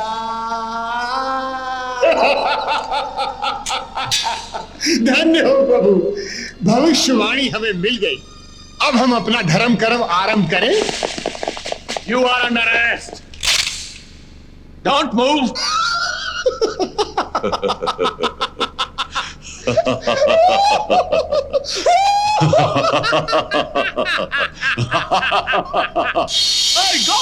धन्य हो प्रभु, भविष्यवाणी हमें मिल गई. अब हम अपना धर्म कर्म आरंभ करें. You are under arrest. Don't move. Hey, go!